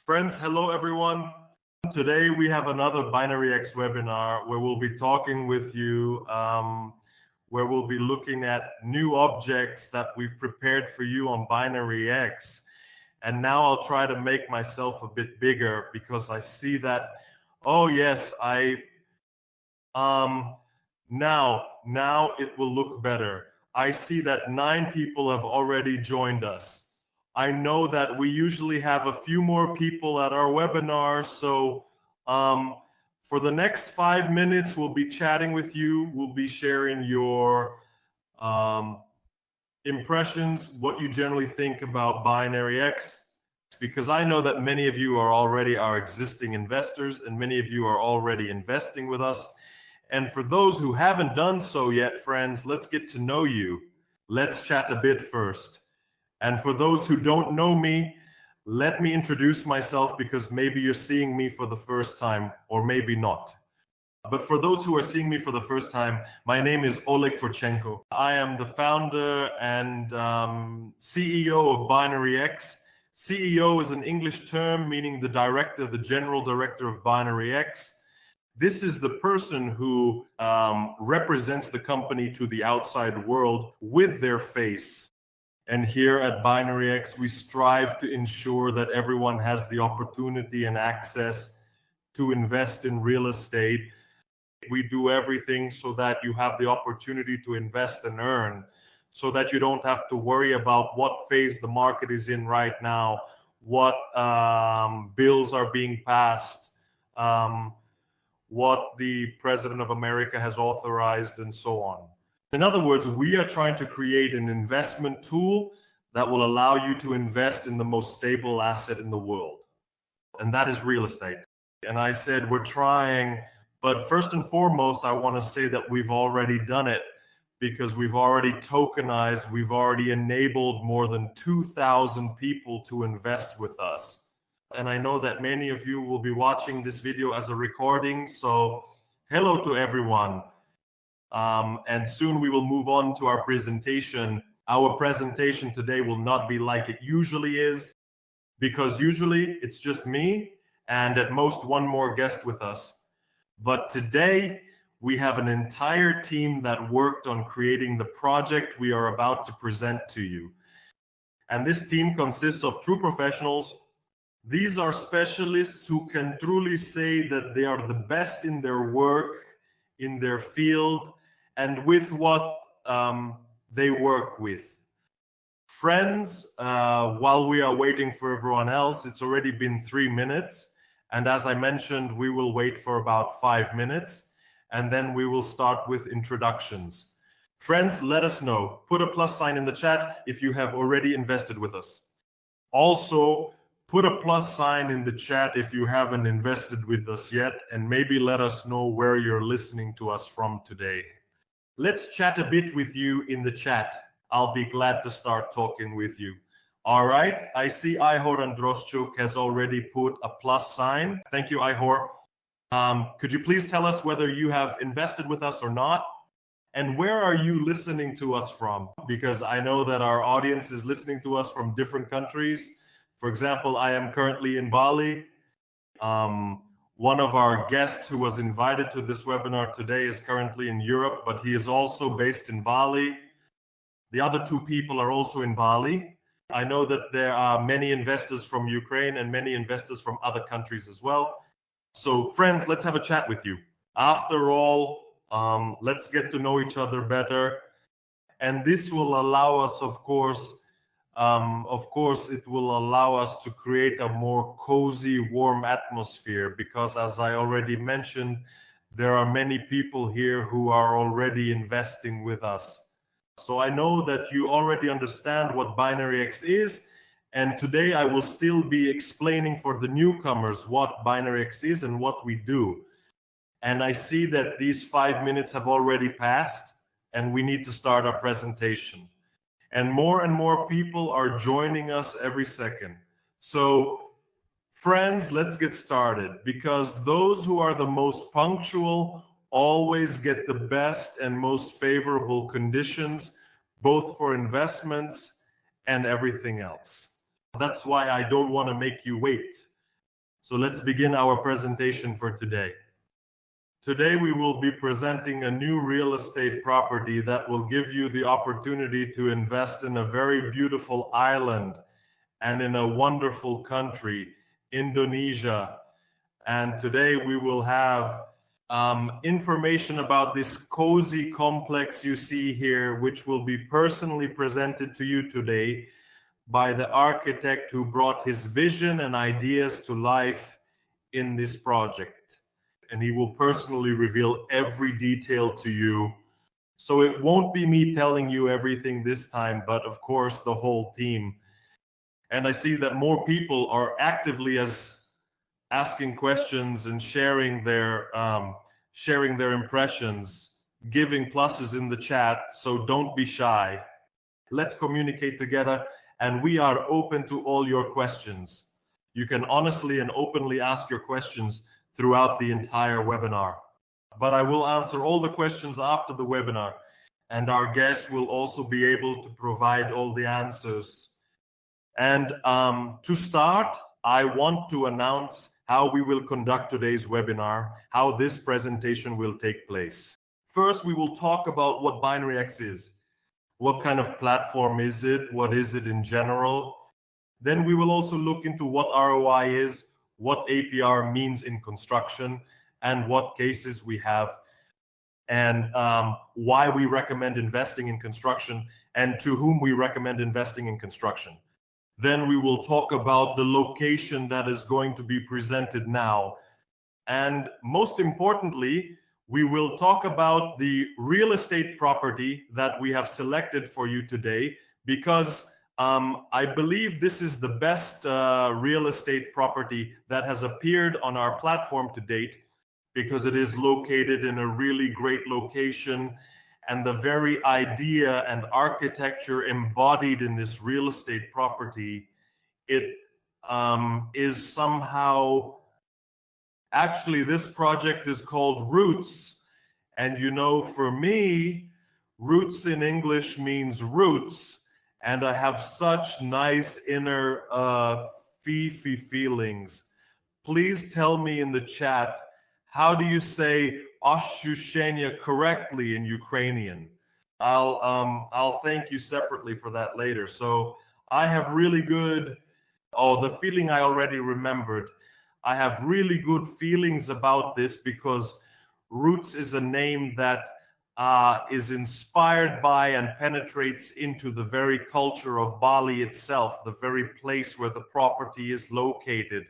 Friends, hello everyone. Today we have another Binaryx webinar where we'll be talking with you, where we'll be looking at new objects that we've prepared for you on Binaryx. And now I'll try to make myself a bit bigger because I see that, oh yes, now it will look better. I see that 9 people have already joined us. I know that we usually have a few more people at our webinar, so for the next 5 minutes, we'll be chatting with you. We'll be sharing your impressions, what you generally think about Binaryx, because I know that many of you are already our existing investors and many of you are already investing with us. And for those who haven't done so yet, friends, let's get to know you. Let's chat a bit first. And for those who don't know me, let me introduce myself because maybe you're seeing me for the first time or maybe not. But for those who are seeing me for the first time, my name is Oleg Forchenko. I am the founder and CEO of Binaryx. CEO is an English term meaning the director, the general director of Binaryx. This is the person who represents the company to the outside world with their face. And here at Binaryx, we strive to ensure that everyone has the opportunity and access to invest in real estate. We do everything so that you have the opportunity to invest and earn, so that you don't have to worry about what phase the market is in right now, what bills are being passed, what the President of America has authorized, and so on. In other words, we are trying to create an investment tool that will allow you to invest in the most stable asset in the world, and that is real estate. And I said we're trying, but first and foremost, I want to say that we've already done it because we've already tokenized, we've already enabled more than 2,000 people to invest with us. And I know that many of you will be watching this video as a recording, so hello to everyone. And soon we will move on to our presentation. Our presentation today will not be like it usually is, because usually it's just me and at most one more guest with us. But today we have an entire team that worked on creating the project we are about to present to you. And this team consists of true professionals. These are specialists who can truly say that they are the best in their work, in their field, and with what they work with. Friends, while we are waiting for everyone else, it's already been 3 minutes. And as I mentioned, we will wait for about 5 minutes, and then we will start with introductions. Friends, let us know. Put a plus sign in the chat if you have already invested with us. Also, put a plus sign in the chat if you haven't invested with us yet, and maybe let us know where you're listening to us from today. Let's chat a bit with you in the chat. I'll be glad to start talking with you. All right, I see Ihor Androschuk has already put a plus sign. Thank you, Ihor. Could you please tell us whether you have invested with us or not? And where are you listening to us from? Because I know that our audience is listening to us from different countries. For example, I am currently in Bali. One of our guests who was invited to this webinar today is currently in Europe, but he is also based in Bali. The other 2 people are also in Bali. I know that there are many investors from Ukraine and many investors from other countries as well. So friends, let's have a chat with you. After all, let's get to know each other better. And this will allow us, of course, it will allow us to create a more cozy, warm atmosphere because, as I already mentioned, there are many people here who are already investing with us. So I know that you already understand what Binaryx is, and today I will still be explaining for the newcomers what Binaryx is and what we do. And I see that these 5 minutes have already passed, and we need to start our presentation. And more people are joining us every second. So friends, let's get started, because those who are the most punctual always get the best and most favorable conditions, both for investments and everything else. That's why I don't want to make you wait. So let's begin our presentation for today. Today we will be presenting a new real estate property that will give you the opportunity to invest in a very beautiful island and in a wonderful country, Indonesia. And today we will have information about this cozy complex you see here, which will be personally presented to you today by the architect who brought his vision and ideas to life in this project. And he will personally reveal every detail to you. So it won't be me telling you everything this time, but of course the whole team. And I see that more people are actively asking questions and sharing their impressions, giving pluses in the chat. So don't be shy. Let's communicate together, and we are open to all your questions. You can honestly and openly ask your questions throughout the entire webinar. But I will answer all the questions after the webinar, and our guests will also be able to provide all the answers. And to start, I want to announce how we will conduct today's webinar, how this presentation will take place. First, we will talk about what Binaryx is. What kind of platform is it? What is it in general? Then we will also look into what ROI is, what APR means in construction, and what cases we have, and why we recommend investing in construction, and to whom we recommend investing in construction. Then we will talk about the location that is going to be presented now. And most importantly, we will talk about the real estate property that we have selected for you today, because I believe this is the best real estate property that has appeared on our platform to date, because it is located in a really great location, and the very idea and architecture embodied in this real estate property, it is somehow... Actually, this project is called Roots. And you know, for me, roots in English means roots. And I have such nice inner feelings. Please tell me in the chat, how do you say ощущение correctly in Ukrainian? I'll thank you separately for that later. So I have really good... Oh, the feeling I already remembered. I have really good feelings about this because Roots is a name that is inspired by and penetrates into the very culture of Bali itself, the very place where the property is located.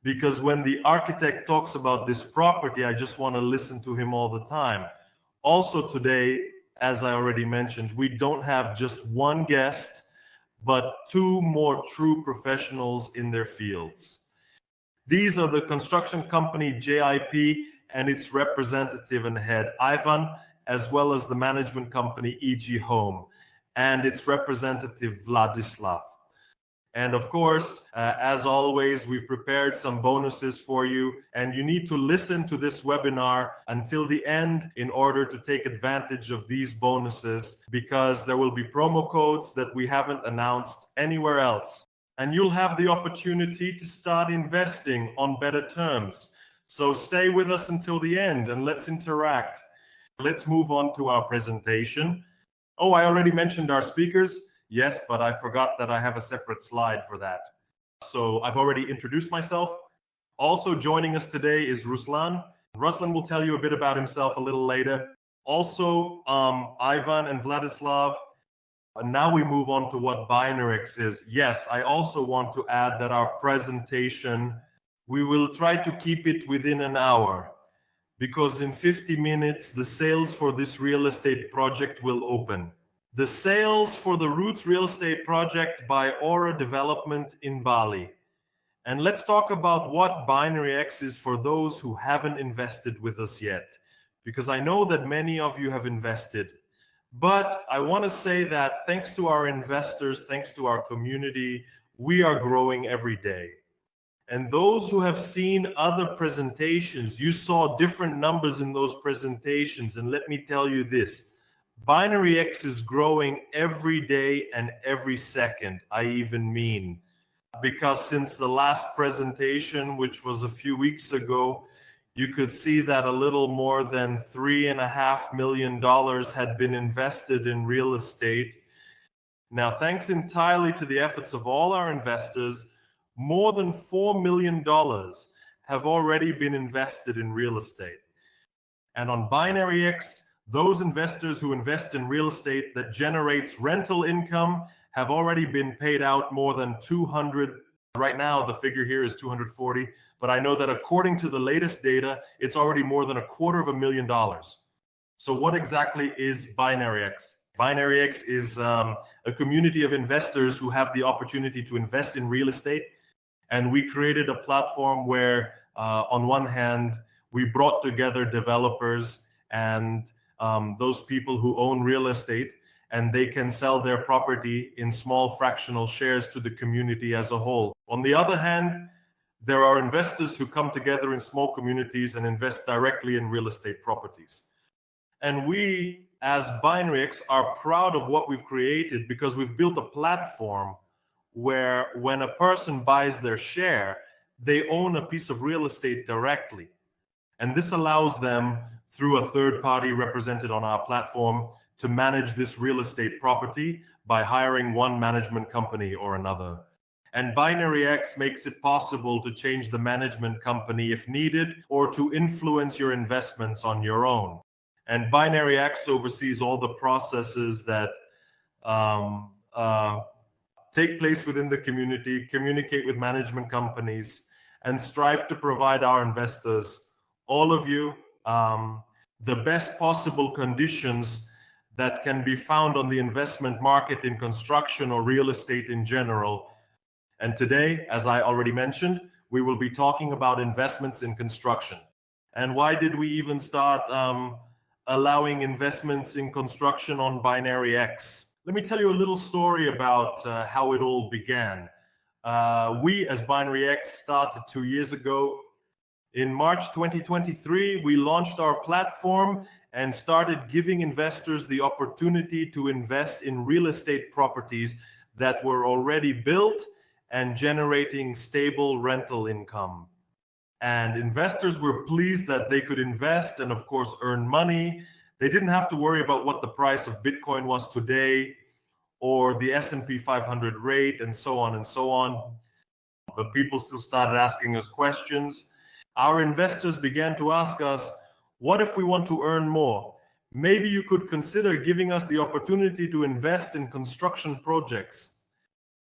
Because when the architect talks about this property, I just want to listen to him all the time. Also today, as I already mentioned, we don't have just one guest, but two more true professionals in their fields. These are the construction company JIP and its representative and head, Ivan, as well as the management company EG Home and its representative, Vladislav. And of course, as always, we've prepared some bonuses for you, and you need to listen to this webinar until the end in order to take advantage of these bonuses, because there will be promo codes that we haven't announced anywhere else. And you'll have the opportunity to start investing on better terms. So stay with us until the end and let's interact. Let's move on to our presentation. Oh, I already mentioned our speakers. Yes, but I forgot that I have a separate slide for that. So I've already introduced myself. Also joining us today is Ruslan. Ruslan will tell you a bit about himself a little later. Also, Ivan and Vladislav. And now we move on to what Binaryx is. Yes, I also want to add that our presentation, we will try to keep it within an hour, because in 50 minutes, the sales for this real estate project will open. The sales for the Roots real estate project by Aura Development in Bali. And let's talk about what Binaryx is for those who haven't invested with us yet, because I know that many of you have invested. But I want to say that thanks to our investors, thanks to our community, we are growing every day. And those who have seen other presentations, you saw different numbers in those presentations. And let me tell you this, Binaryx is growing every day and every second. I even mean, because since the last presentation, which was a few weeks ago, you could see that a little more than $3.5 million had been invested in real estate. Now, thanks entirely to the efforts of all our investors, more than $4 million have already been invested in real estate. And on Binaryx, those investors who invest in real estate that generates rental income have already been paid out more than 200. Right now, the figure here is 240, but I know that according to the latest data, it's already more than $250,000. So what exactly is Binaryx? Binaryx is a community of investors who have the opportunity to invest in real estate. And we created a platform where, on one hand, we brought together developers and those people who own real estate, and they can sell their property in small fractional shares to the community as a whole. On the other hand, there are investors who come together in small communities and invest directly in real estate properties. And we, as Binaryx, are proud of what we've created because we've built a platform where when a person buys their share, they own a piece of real estate directly. And this allows them, through a third party represented on our platform, to manage this real estate property by hiring one management company or another. And Binaryx makes it possible to change the management company if needed, or to influence your investments on your own. And Binaryx oversees all the processes that take place within the community, communicate with management companies, and strive to provide our investors, all of you, the best possible conditions that can be found on the investment market in construction or real estate in general. And today, as I already mentioned, we will be talking about investments in construction. And why did we even start allowing investments in construction on Binaryx? Let me tell you a little story about how it all began. We, as Binaryx, started 2 years ago. In March 2023, we launched our platform and started giving investors the opportunity to invest in real estate properties that were already built and generating stable rental income. And investors were pleased that they could invest and, of course, earn money. They didn't have to worry about what the price of Bitcoin was today or the S&P 500 rate and so on and so on. But people still started asking us questions. Our investors began to ask us, what if we want to earn more? Maybe you could consider giving us the opportunity to invest in construction projects.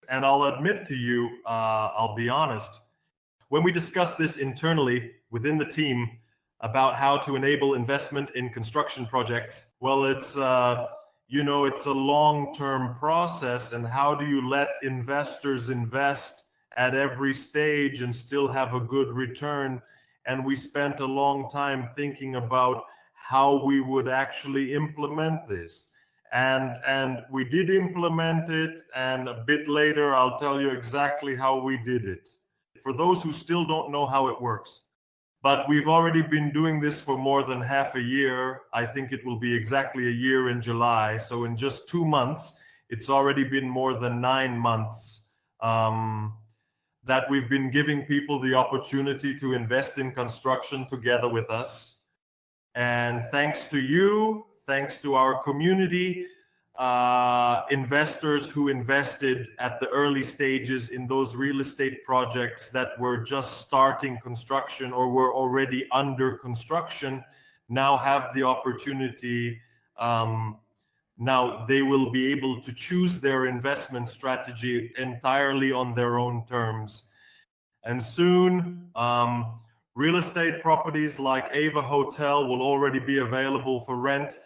And I'll admit to you, I'll be honest, when we discussed this internally within the team about how to enable investment in construction projects, well, it's it's a long-term process. And how do you let investors invest at every stage and still have a good return? And we spent a long time thinking about how we would actually implement this. And we did implement it, and a bit later I'll tell you exactly how we did it. For those who still don't know how it works, but we've already been doing this for more than half a year. I think it will be exactly a year in July. So in just 2 months, it's already been more than 9 months that we've been giving people the opportunity to invest in construction together with us. And thanks to you, thanks to our community, investors who invested at the early stages in those real estate projects that were just starting construction or were already under construction, now have the opportunity. Now they will be able to choose their investment strategy entirely on their own terms. And soon, real estate properties like Ava Hotel will already be available for rent,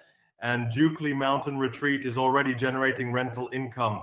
and Dukeley Mountain Retreat is already generating rental income.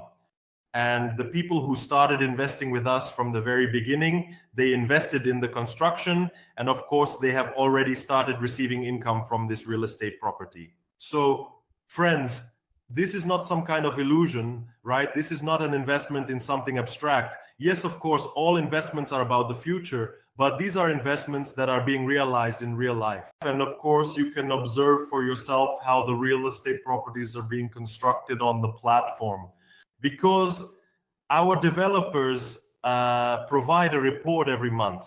And the people who started investing with us from the very beginning, they invested in the construction, and of course, they have already started receiving income from this real estate property. So, friends, this is not some kind of illusion, right? This is not an investment in something abstract. Yes, of course, all investments are about the future, but these are investments that are being realized in real life. And of course, you can observe for yourself how the real estate properties are being constructed on the platform, because our developers provide a report every month.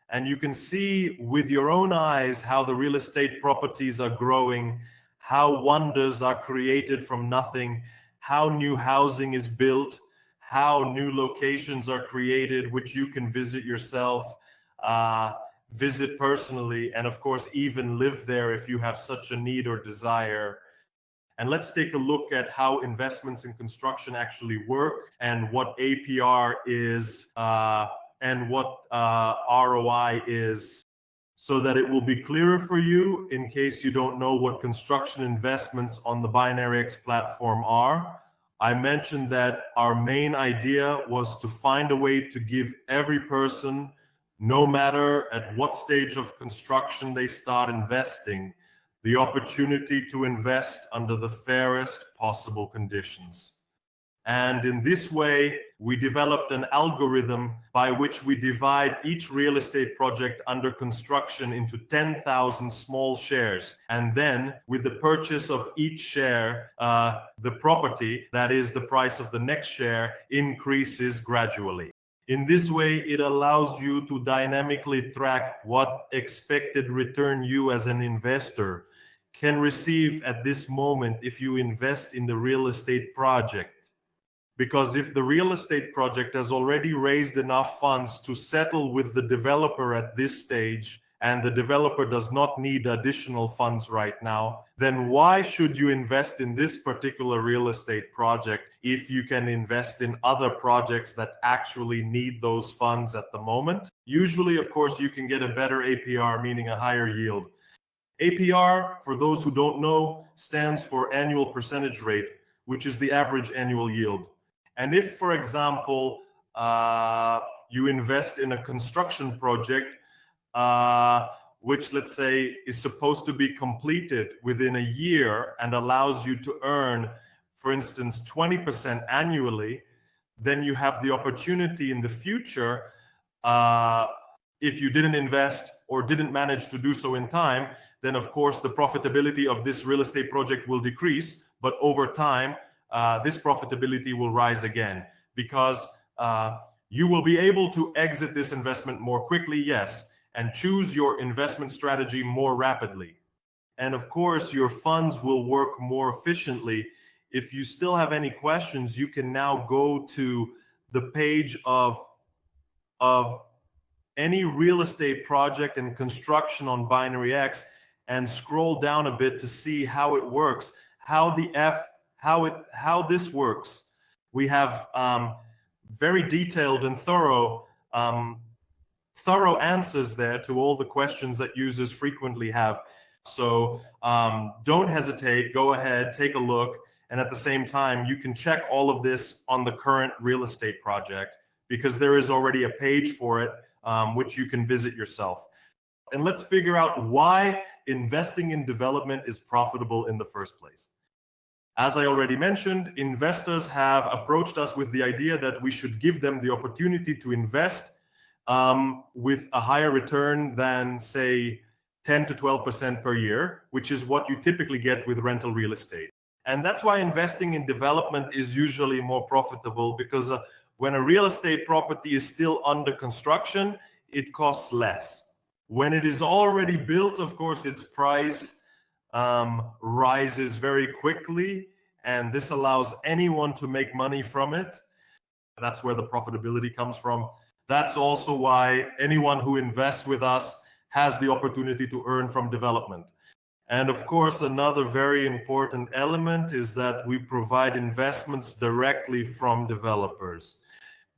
And you can see with your own eyes how the real estate properties are growing, how wonders are created from nothing, how new housing is built, how new locations are created, which you can visit yourself, visit personally, and of course, even live there if you have such a need or desire. And let's take a look at how investments in construction actually work and what APR is and what ROI is, so that it will be clearer for you in case you don't know what construction investments on the Binaryx platform are. I mentioned that our main idea was to find a way to give every person, no matter at what stage of construction they start investing, the opportunity to invest under the fairest possible conditions. And in this way, we developed an algorithm by which we divide each real estate project under construction into 10,000 small shares. And then with the purchase of each share, the property, that is the price of the next share, increases gradually. In this way, it allows you to dynamically track what expected return you as an investor can receive at this moment if you invest in the real estate project. Because if the real estate project has already raised enough funds to settle with the developer at this stage, and the developer does not need additional funds right now, then why should you invest in this particular real estate project if you can invest in other projects that actually need those funds at the moment? Usually, of course, you can get a better APR, meaning a higher yield. APR, for those who don't know, stands for annual percentage rate, which is the average annual yield. And if, for example, you invest in a construction project, which let's say is supposed to be completed within a year and allows you to earn, for instance, 20% annually, then you have the opportunity in the future, if you didn't invest or didn't manage to do so in time, then of course the profitability of this real estate project will decrease, but over time, this profitability will rise again, because you will be able to exit this investment more quickly, yes, and choose your investment strategy more rapidly. And of course, your funds will work more efficiently. If you still have any questions, you can now go to the page of any real estate project and construction on Binaryx and scroll down a bit to see how it works, how this works. We have very detailed and thorough answers there to all the questions that users frequently have. So don't hesitate, go ahead, take a look, and at the same time, you can check all of this on the current real estate project, because there is already a page for it, which you can visit yourself. And let's figure out why investing in development is profitable in the first place. As I already mentioned, investors have approached us with the idea that we should give them the opportunity to invest with a higher return than, say, 10 to 12% per year, which is what you typically get with rental real estate. And that's why investing in development is usually more profitable, because when a real estate property is still under construction, it costs less. When it is already built, of course, its price rises very quickly, and this allows anyone to make money from it. That's where the profitability comes from. That's also why anyone who invests with us has the opportunity to earn from development. And of course, another very important element is that we provide investments directly from developers.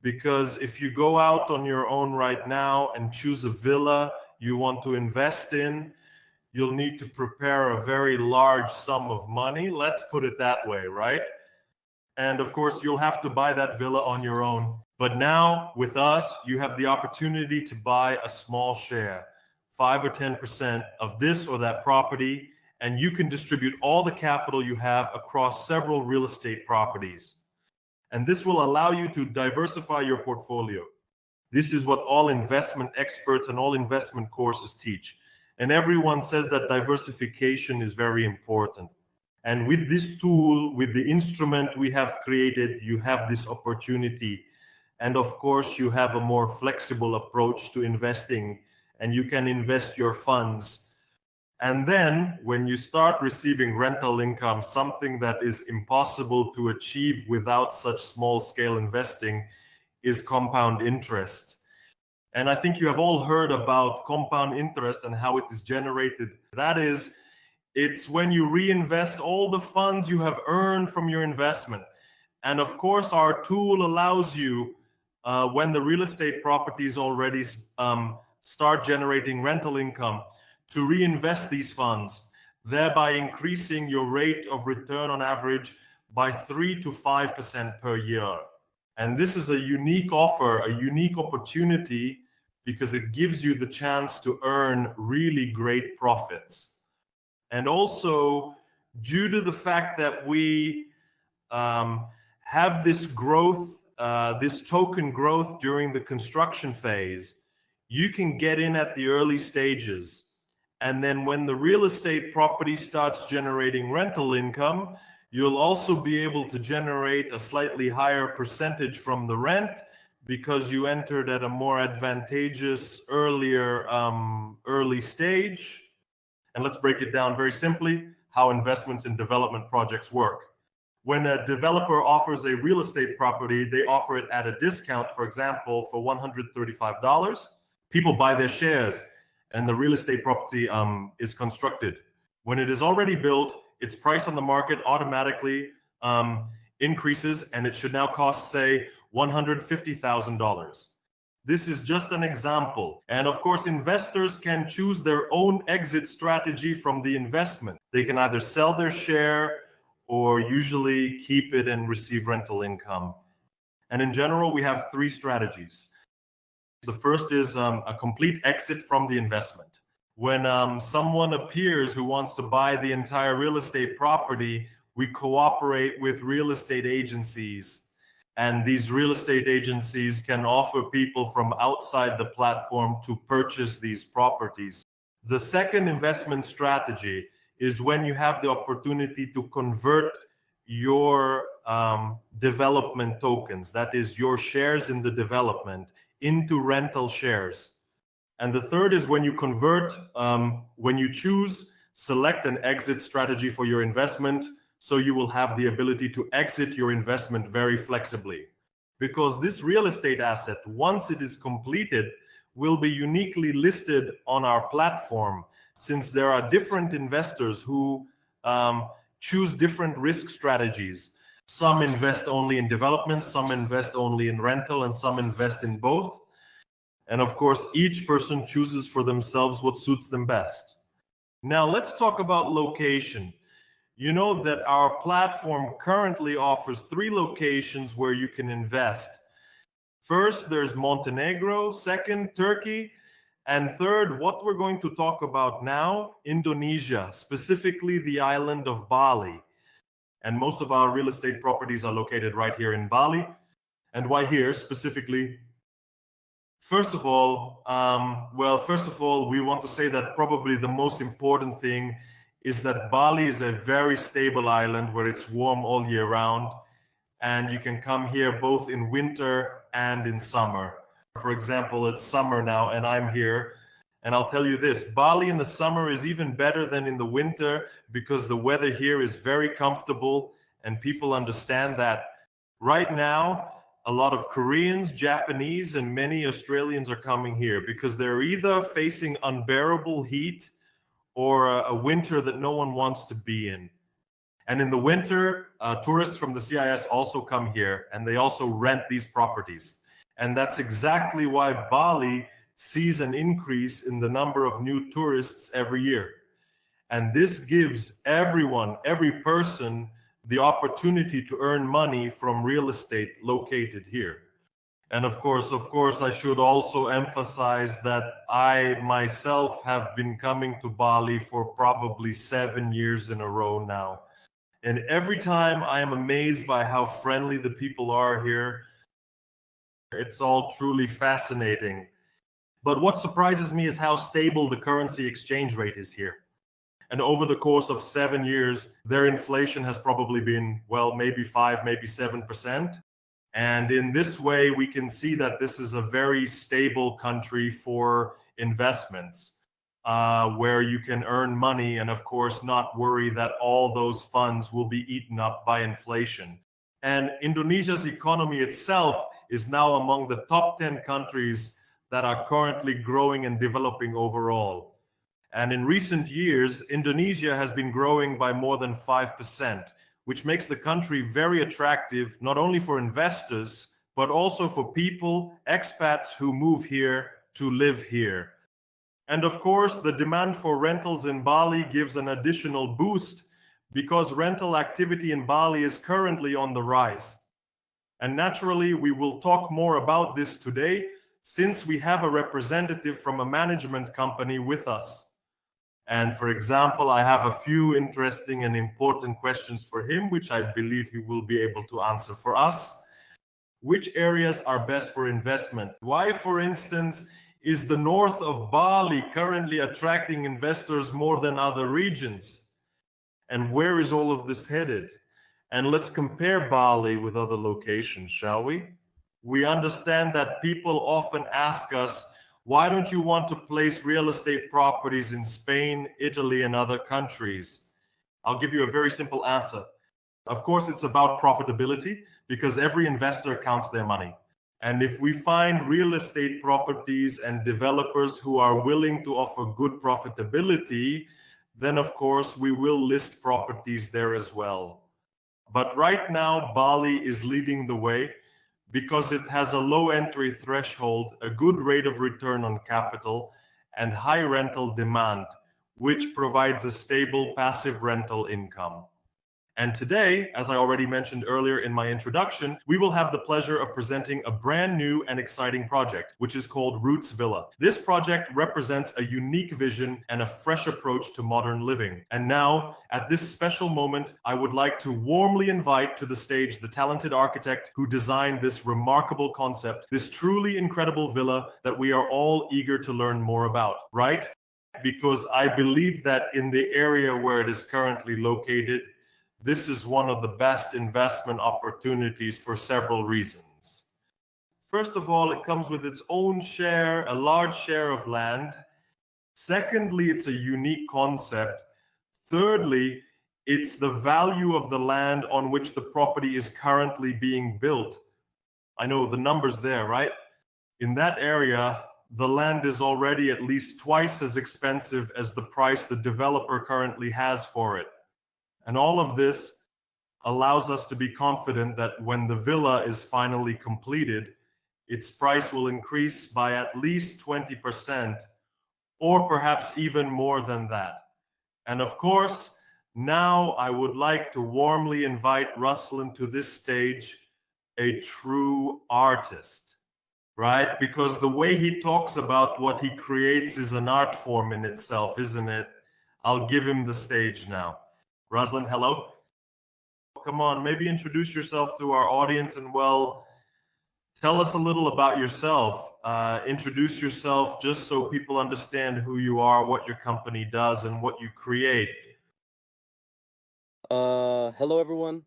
Because if you go out on your own right now and choose a villa you want to invest in, you'll need to prepare a very large sum of money. Let's put it that way, right? And of course, you'll have to buy that villa on your own. But now with us, you have the opportunity to buy a small share, 5 or 10% of this or that property, and you can distribute all the capital you have across several real estate properties. And this will allow you to diversify your portfolio. This is what all investment experts and all investment courses teach. And everyone says that diversification is very important. And with this tool, with the instrument we have created, you have this opportunity. And of course, you have a more flexible approach to investing, and you can invest your funds. And then when you start receiving rental income, something that is impossible to achieve without such small scale investing is compound interest. And I think you have all heard about compound interest and how it is generated. That is, it's when you reinvest all the funds you have earned from your investment. And of course, our tool allows you, when the real estate properties already start generating rental income, to reinvest these funds, thereby increasing your rate of return on average by 3 to 5% per year. And this is a unique offer, a unique opportunity, because it gives you the chance to earn really great profits. And also, due to the fact that we have this growth, this token growth during the construction phase, you can get in at the early stages. And then when the real estate property starts generating rental income, you'll also be able to generate a slightly higher percentage from the rent because you entered at a more advantageous early stage. And let's break it down very simply, how investments in development projects work. When a developer offers a real estate property, they offer it at a discount, for example, for $135. People buy their shares and the real estate property is constructed. When it is already built, its price on the market automatically increases, and it should now cost, say, $150,000. This is just an example. And of course, investors can choose their own exit strategy from the investment. They can either sell their share or usually keep it and receive rental income. And in general, we have three strategies. The first is a complete exit from the investment. When someone appears who wants to buy the entire real estate property, we cooperate with real estate agencies. And these real estate agencies can offer people from outside the platform to purchase these properties. The second investment strategy is when you have the opportunity to convert your development tokens, that is your shares in the development, into rental shares. And the third is when you convert, when you choose, select an exit strategy for your investment, so you will have the ability to exit your investment very flexibly. Because this real estate asset, once it is completed, will be uniquely listed on our platform, since there are different investors who choose different risk strategies. Some invest only in development, some invest only in rental, and some invest in both. And of course, each person chooses for themselves what suits them best. Now let's talk about location. You know that our platform currently offers 3 locations where you can invest. First, there's Montenegro. Second, Turkey. And third, what we're going to talk about now, Indonesia, specifically the island of Bali. And most of our real estate properties are located right here in Bali. And why here specifically? First of all, we want to say that probably the most important thing is that Bali is a very stable island where it's warm all year round, and you can come here both in winter and in summer. For example, it's summer now and I'm here, and I'll tell you this, Bali in the summer is even better than in the winter because the weather here is very comfortable and people understand that. Right now, a lot of Koreans, Japanese, and many Australians are coming here because they're either facing unbearable heat or a winter that no one wants to be in. And in the winter, tourists from the CIS also come here and they also rent these properties. And that's exactly why Bali sees an increase in the number of new tourists every year. And this gives everyone, every person, the opportunity to earn money from real estate located here. And of course, I should also emphasize that I myself have been coming to Bali for probably 7 years in a row now. And every time I am amazed by how friendly the people are here. It's all truly fascinating. But what surprises me is how stable the currency exchange rate is here. And over the course of 7 years, their inflation has probably been, well, maybe 5, maybe 7%. And in this way, we can see that this is a very stable country for investments, where you can earn money and, of course, not worry that all those funds will be eaten up by inflation. And Indonesia's economy itself is now among the top 10 countries that are currently growing and developing overall. And in recent years, Indonesia has been growing by more than 5%, which makes the country very attractive, not only for investors, but also for people, expats who move here to live here. And of course, the demand for rentals in Bali gives an additional boost because rental activity in Bali is currently on the rise. And naturally, we will talk more about this today since we have a representative from a management company with us. And for example, I have a few interesting and important questions for him, which I believe he will be able to answer for us. Which areas are best for investment? Why, for instance, is the north of Bali currently attracting investors more than other regions? And where is all of this headed? And let's compare Bali with other locations, shall we? We understand that people often ask us, why don't you want to place real estate properties in Spain, Italy, and other countries? I'll give you a very simple answer. Of course, it's about profitability because every investor counts their money. And if we find real estate properties and developers who are willing to offer good profitability, then of course we will list properties there as well. But right now, Bali is leading the way because it has a low entry threshold, a good rate of return on capital, and high rental demand, which provides a stable passive rental income. And today, as I already mentioned earlier in my introduction, we will have the pleasure of presenting a brand new and exciting project, which is called Roots Villa. This project represents a unique vision and a fresh approach to modern living. And now, at this special moment, I would like to warmly invite to the stage the talented architect who designed this remarkable concept, this truly incredible villa that we are all eager to learn more about, right? Because I believe that in the area where it is currently located, this is one of the best investment opportunities for several reasons. First of all, it comes with its own share, a large share of land. Secondly, it's a unique concept. Thirdly, it's the value of the land on which the property is currently being built. I know the numbers there, right? In that area, the land is already at least twice as expensive as the price the developer currently has for it. And all of this allows us to be confident that when the villa is finally completed, its price will increase by at least 20%, or perhaps even more than that. And of course, now I would like to warmly invite Ruslan to this stage, a true artist, right? Because the way he talks about what he creates is an art form in itself, isn't it? I'll give him the stage now. Ruslan, hello. Come on, maybe introduce yourself to our audience and, well, tell us a little about yourself. Introduce yourself just so people understand who you are, what your company does, and what you create. Hello, everyone.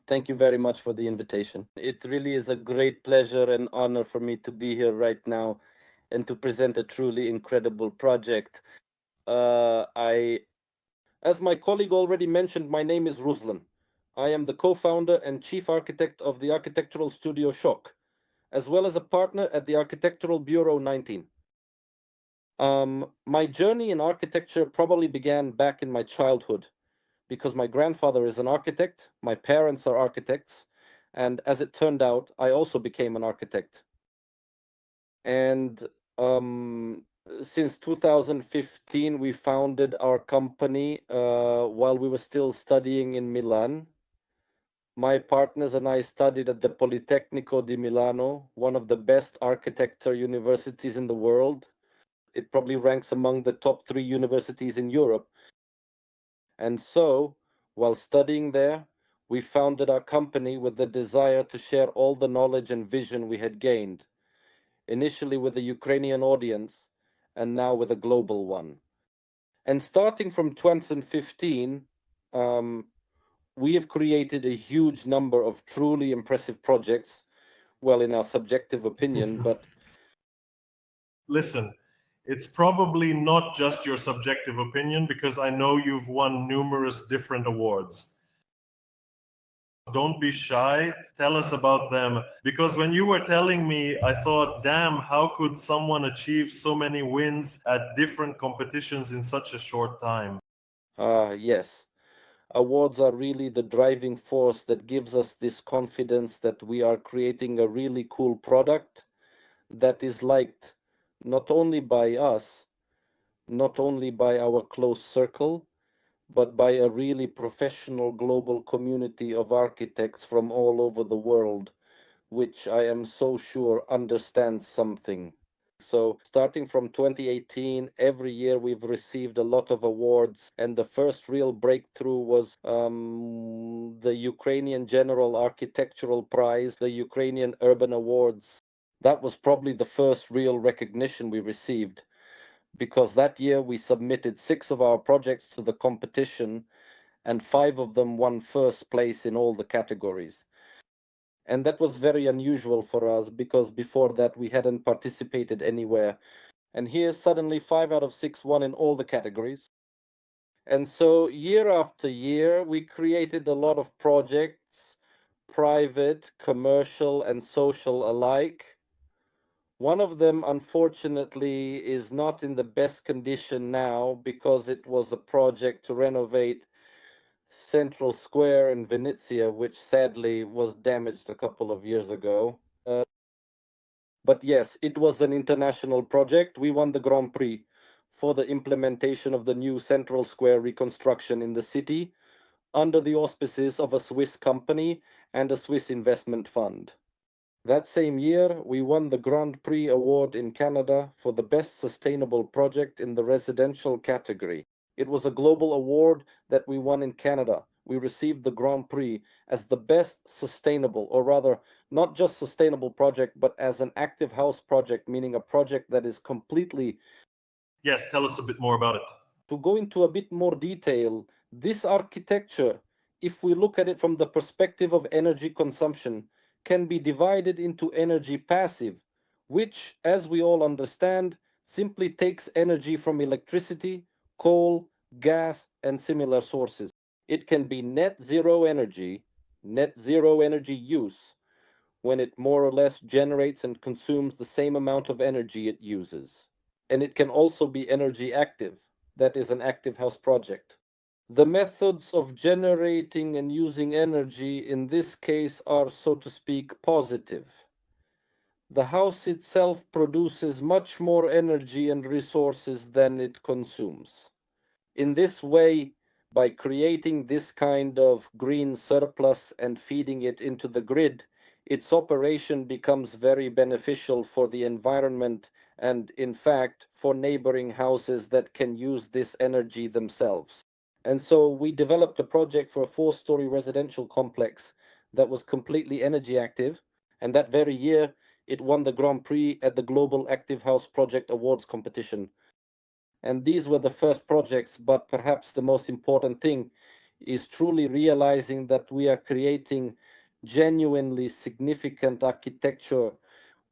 Thank you very much for the invitation. It really is a great pleasure and honor for me to be here right now and to present a truly incredible project. As my colleague already mentioned, my name is Ruslan. I am the co-founder and chief architect of the architectural studio Shock, as well as a partner at the Architectural Bureau 19. My journey in architecture probably began back in my childhood because my grandfather is an architect, my parents are architects, and as it turned out, I also became an architect. And since 2015, we founded our company while we were still studying in Milan. My partners and I studied at the Politecnico di Milano, one of the best architecture universities in the world. It probably ranks among the top 3 universities in Europe. And so, while studying there, we founded our company with the desire to share all the knowledge and vision we had gained, initially with a Ukrainian audience, and now with a global one. And starting from 2015, we have created a huge number of truly impressive projects, well, in our subjective opinion, but Listen, it's probably not just your subjective opinion because I know you've won numerous different awards. Don't be shy. Tell us about them. Because when you were telling me, I thought, damn, how could someone achieve so many wins at different competitions in such a short time? yes, awards are really the driving force that gives us this confidence that we are creating a really cool product that is liked not only by us, not only by our close circle, but by a really professional global community of architects from all over the world, which I am so sure understands something. So, starting from 2018, every year we've received a lot of awards, and the first real breakthrough was the Ukrainian General Architectural Prize, the Ukrainian Urban Awards. That was probably the first real recognition we received, because that year we submitted 6 of our projects to the competition, and 5 of them won first place in all the categories. And that was very unusual for us because before that we hadn't participated anywhere. And here suddenly 5 out of 6 won in all the categories. And so year after year, we created a lot of projects, private, commercial, and social alike. One of them, unfortunately, is not in the best condition now because it was a project to renovate Central Square in Venezia, which sadly was damaged a couple of years ago. But yes, it was an international project. We won the Grand Prix for the implementation of the new Central Square reconstruction in the city under the auspices of a Swiss company and a Swiss investment fund. That same year, we won the Grand Prix award in Canada for the best sustainable project in the residential category. It was a global award that we won in Canada. We received the Grand Prix as the best sustainable, or rather, not just sustainable project, but as an active house project, meaning a project that is completely. Yes, tell us a bit more about it. To go into a bit more detail, this architecture, if we look at it from the perspective of energy consumption, can be divided into energy passive, which, as we all understand, simply takes energy from electricity, coal, gas, and similar sources. It can be net zero energy use, when it more or less generates and consumes the same amount of energy it uses. And it can also be energy active. That is an active house project. The methods of generating and using energy in this case are, so to speak, positive. The house itself produces much more energy and resources than it consumes. In this way, by creating this kind of green surplus and feeding it into the grid, its operation becomes very beneficial for the environment and, in fact, for neighboring houses that can use this energy themselves. And so we developed a project for a 4-story residential complex that was completely energy active. And that very year, it won the Grand Prix at the Global Active House Project Awards competition. And these were the first projects, but perhaps the most important thing is truly realizing that we are creating genuinely significant architecture,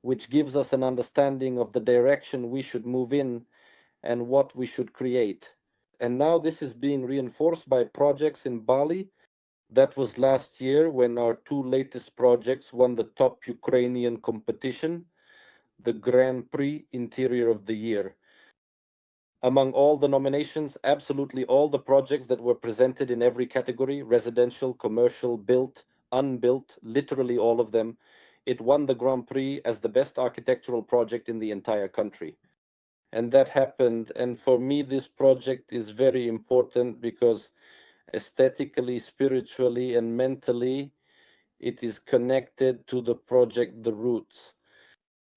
which gives us an understanding of the direction we should move in and what we should create. And now this is being reinforced by projects in Bali. That was last year when our 2 latest projects won the top Ukrainian competition, the Grand Prix Interior of the Year. Among all the nominations, absolutely all the projects that were presented in every category, residential, commercial, built, unbuilt, literally all of them, it won the Grand Prix as the best architectural project in the entire country. And that happened. And for me, this project is very important because aesthetically, spiritually, and mentally, it is connected to the project The Roots,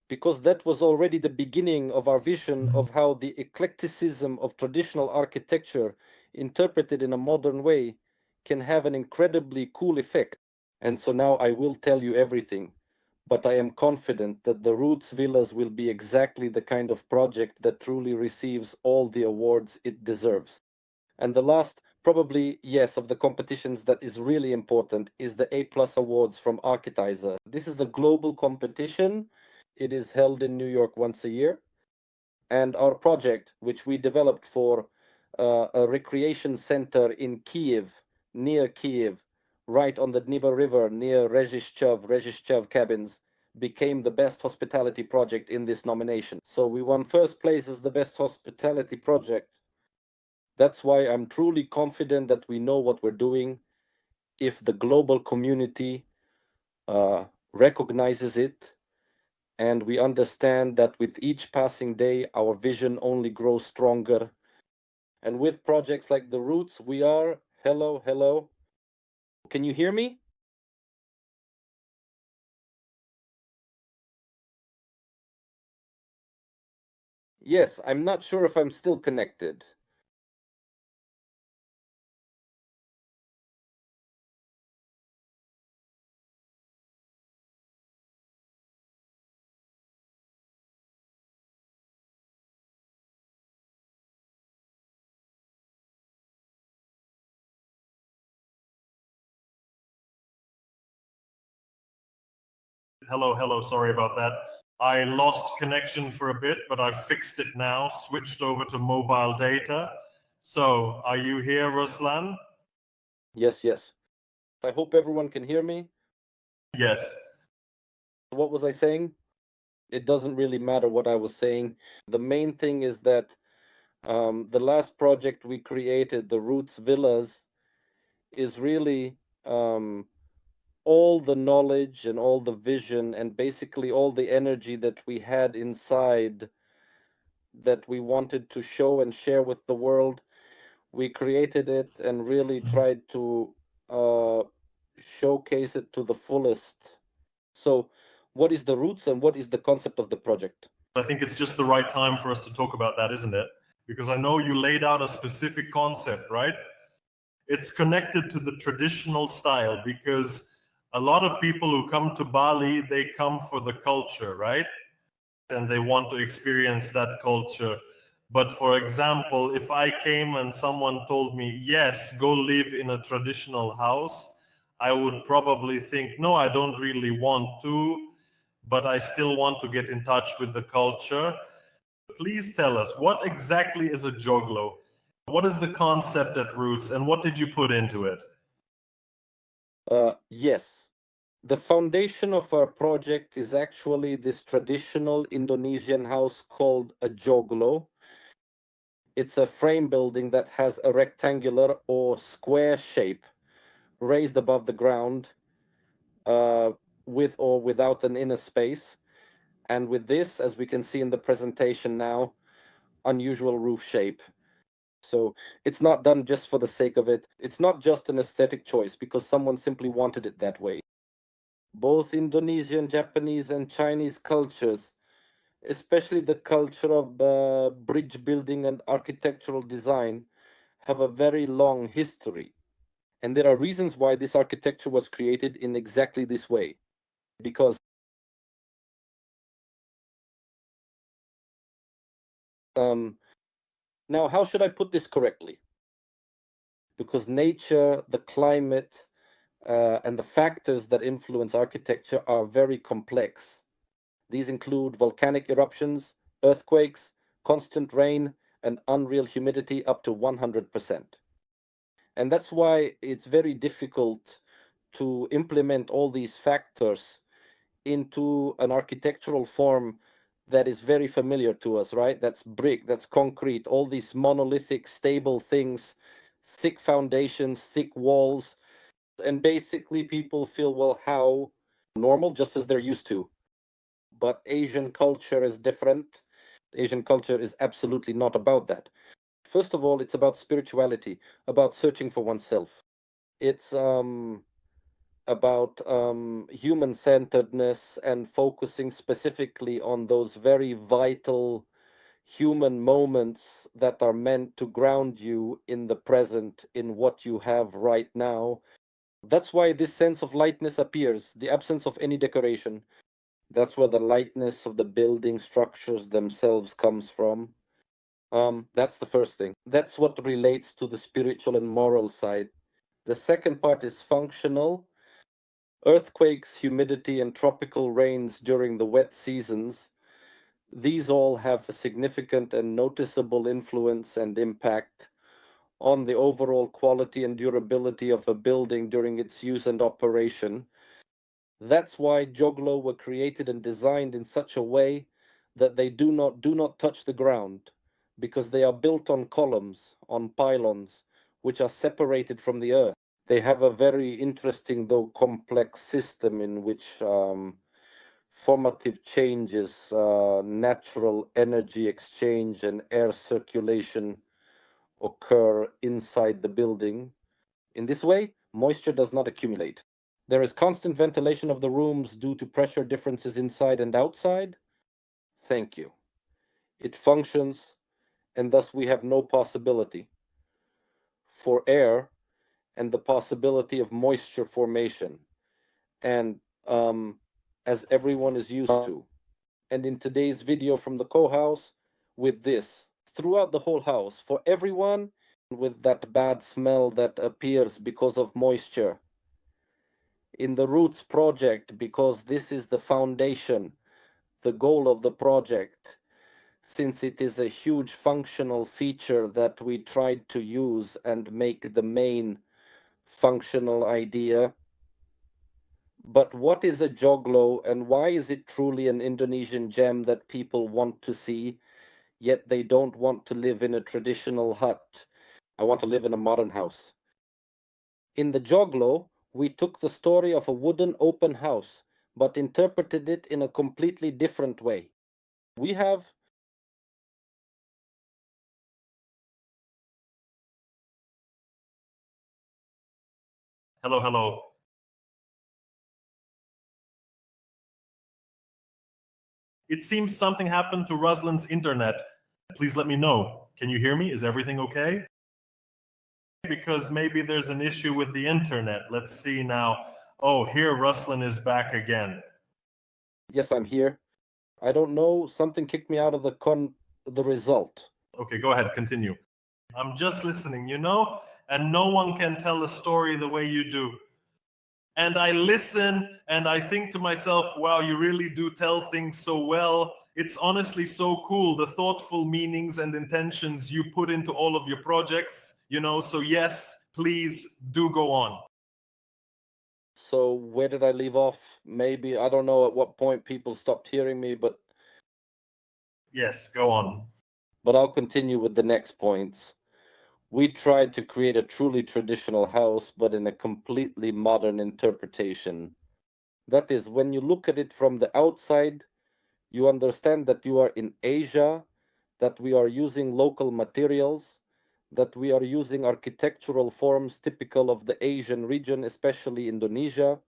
because that was already the beginning of our vision of how the eclecticism of traditional architecture, interpreted in a modern way, can have an incredibly cool effect. And so now I will tell you everything, but I am confident that the Roots Villas will be exactly the kind of project that truly receives all the awards it deserves. And the last probably, yes, of the competitions that is really important is the A Plus Awards from Architizer. This is a global competition. It is held in New York once a year. And our project, which we developed for a recreation center in Kiev, near Kiev, right on the Dnieper River, near Rezhishchev cabins, became the best hospitality project in this nomination. So we won first place as the best hospitality project. That's why I'm truly confident that we know what we're doing. If the global community recognizes it, and we understand that with each passing day, our vision only grows stronger. And with projects like the Roots, we are, hello, hello. Can you hear me? Yes, I'm not sure if I'm still connected. Hello, hello. Sorry about that. I lost connection for a bit, but I fixed it now, switched over to mobile data. So, are you here, Ruslan? Yes, yes. I hope everyone can hear me. Yes. What was I saying? It doesn't really matter what I was saying. The main thing is that the last project we created, the Roots Villas, is really all the knowledge and all the vision and basically all the energy that we had inside that we wanted to show and share with the world. We created it and really tried to showcase it to the fullest. So, what is the roots and what is the concept of the project? I think it's just the right time for us to talk about that, isn't it? Because I know you laid out a specific concept, right? It's connected to the traditional style because a lot of people who come to Bali, they come for the culture, right? And they want to experience that culture. But for example, if I came and someone told me, yes, go live in a traditional house, I would probably think, no, I don't really want to, but I still want to get in touch with the culture. Please tell us, what exactly is a joglo? What is the concept at Roots and what did you put into it? Yes. The foundation of our project is actually this traditional Indonesian house called a joglo. It's a frame building that has a rectangular or square shape raised above the ground with or without an inner space. And with this, as we can see in the presentation now, unusual roof shape. So it's not done just for the sake of it. It's not just an aesthetic choice because someone simply wanted it that way. Both Indonesian, Japanese, and Chinese cultures, especially the culture of bridge building and architectural design, have a very long history. And there are reasons why this architecture was created in exactly this way. Because now, how should I put this correctly? Because nature, the climate, and the factors that influence architecture are very complex. These include volcanic eruptions, earthquakes, constant rain, and unreal humidity up to 100%. And that's why it's very difficult to implement all these factors into an architectural form that is very familiar to us, right? That's brick, that's concrete, all these monolithic, stable things, thick foundations, thick walls. And basically, people feel, well, how normal, just as they're used to. But Asian culture is different. Asian culture is absolutely not about that. First of all, it's about spirituality, about searching for oneself. It's about human centeredness and focusing specifically on those very vital human moments that are meant to ground you in the present, in what you have right now. That's why this sense of lightness appears, the absence of any decoration. That's where the lightness of the building structures themselves comes from. That's the first thing. That's what relates to the spiritual and moral side. The second part is functional. Earthquakes, humidity, and tropical rains during the wet seasons, these all have a significant and noticeable influence and impact on the overall quality and durability of a building during its use and operation. That's why joglo were created and designed in such a way that they do not touch the ground, because they are built on columns, on pylons, which are separated from the earth. They have a very interesting, though complex, system in which formative changes, natural energy exchange, and air circulation occur inside the building. In this way, moisture does not accumulate. There is constant ventilation of the rooms due to pressure differences inside and outside. Thank you. It functions, and thus we have no possibility for air and the possibility of moisture formation. And as everyone is used to. And in today's video from the co-house, with this throughout the whole house, for everyone with that bad smell that appears because of moisture. In the Roots project, because this is the foundation, the goal of the project, since it is a huge functional feature that we tried to use and make the main functional idea. But what is a joglo, and why is it truly an Indonesian gem that people want to see, yet they don't want to live in a traditional hut? I want to live in a modern house. In the joglo, we took the story of a wooden open house, but interpreted it in a completely different way. We have Hello, hello. It seems something happened to Ruslan's internet. Please let me know. Can you hear me? Is everything okay? Because maybe there's an issue with the internet. Let's see now. Oh, here Ruslan is back again. Yes, I'm here. I don't know, something kicked me out of the result. Okay, go ahead, continue. I'm just listening, and no one can tell a story the way you do. And I listen and I think to myself, wow, you really do tell things so well. It's honestly so cool, the thoughtful meanings and intentions you put into all of your projects, so yes, please do go on. So where did I leave off? Maybe, I don't know at what point people stopped hearing me, but Yes, go on. I'll continue with the next points. We tried to create a truly traditional house, but in a completely modern interpretation. That is, when you look at it from the outside, you understand that you are in Asia, that we are using local materials, that we are using architectural forms typical of the Asian region, especially Indonesia.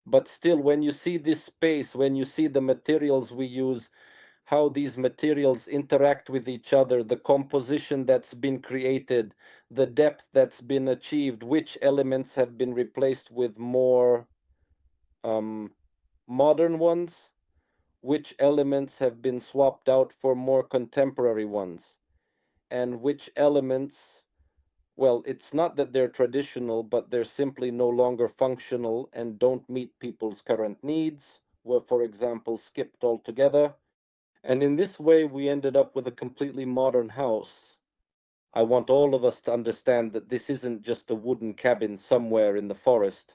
But still, when you see this space, when you see the materials we use, how these materials interact with each other, the composition that's been created, the depth that's been achieved, which elements have been replaced with more modern ones, which elements have been swapped out for more contemporary ones, and which elements, well, it's not that they're traditional, but they're simply no longer functional and don't meet people's current needs, were, for example, skipped altogether. And in this way, we ended up with a completely modern house. I want all of us to understand that this isn't just a wooden cabin somewhere in the forest,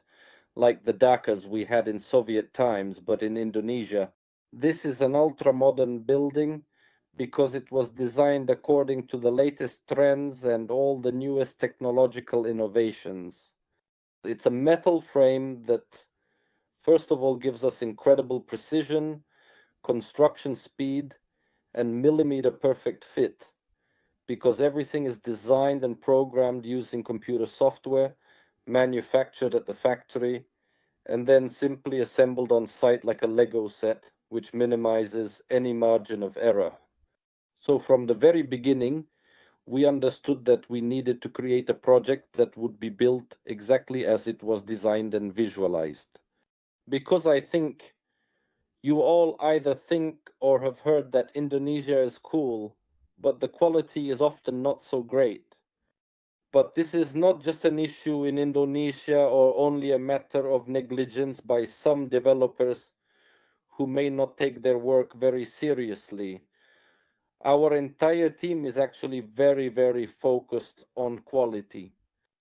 like the Dhakas we had in Soviet times, but in Indonesia. This is an ultra-modern building because it was designed according to the latest trends and all the newest technological innovations. It's a metal frame that, first of all, gives us incredible precision, construction speed, and millimeter perfect fit, because everything is designed and programmed using computer software, manufactured at the factory, and then simply assembled on site like a Lego set, which minimizes any margin of error. So from the very beginning, we understood that we needed to create a project that would be built exactly as it was designed and visualized. Because I think you all either think or have heard that Indonesia is cool, but the quality is often not so great. But this is not just an issue in Indonesia or only a matter of negligence by some developers who may not take their work very seriously. Our entire team is actually very, very focused on quality.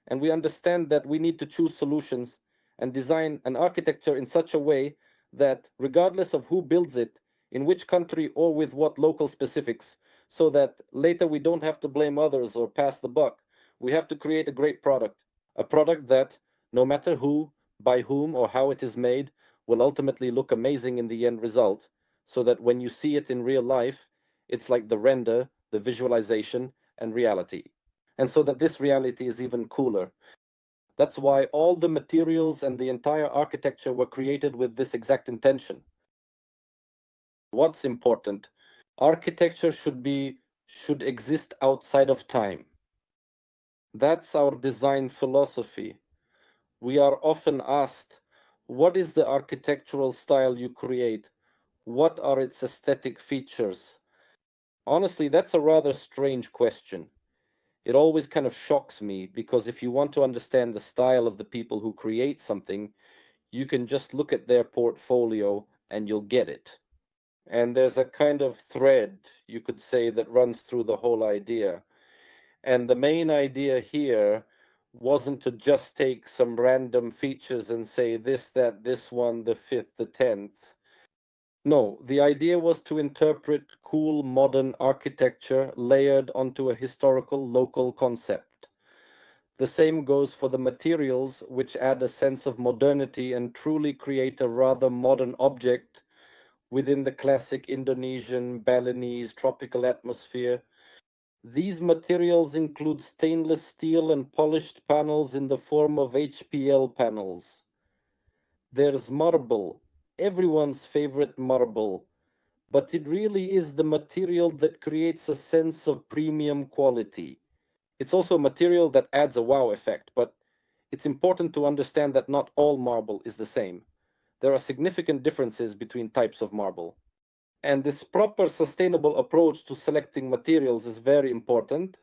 And we understand that we need to choose solutions and design an architecture in such a way that, regardless of who builds it, in which country, or with what local specifics, so that later we don't have to blame others or pass the buck. We have to create a great product, a product that, no matter who, by whom, or how it is made, will ultimately look amazing in the end result, so that when you see it in real life, it's like the render, the visualization, and reality. And so that this reality is even cooler. That's why all the materials and the entire architecture were created with this exact intention. What's important? Architecture should exist outside of time. That's our design philosophy. We are often asked, what is the architectural style you create? What are its aesthetic features? Honestly, that's a rather strange question. It always kind of shocks me because if you want to understand the style of the people who create something, you can just look at their portfolio and you'll get it. And there's a kind of thread, you could say, that runs through the whole idea. And the main idea here wasn't to just take some random features and say this, that, this one, the fifth, the 10th. No, the idea was to interpret cool modern architecture layered onto a historical local concept. The same goes for the materials, which add a sense of modernity and truly create a rather modern object within the classic Indonesian, Balinese tropical atmosphere. These materials include stainless steel and polished panels in the form of HPL panels. There's marble, everyone's favorite marble, but it really is the material that creates a sense of premium quality. It's also a material that adds a wow effect, but it's important to understand that not all marble is the same. There are significant differences between types of marble. And this proper sustainable approach to selecting materials is very important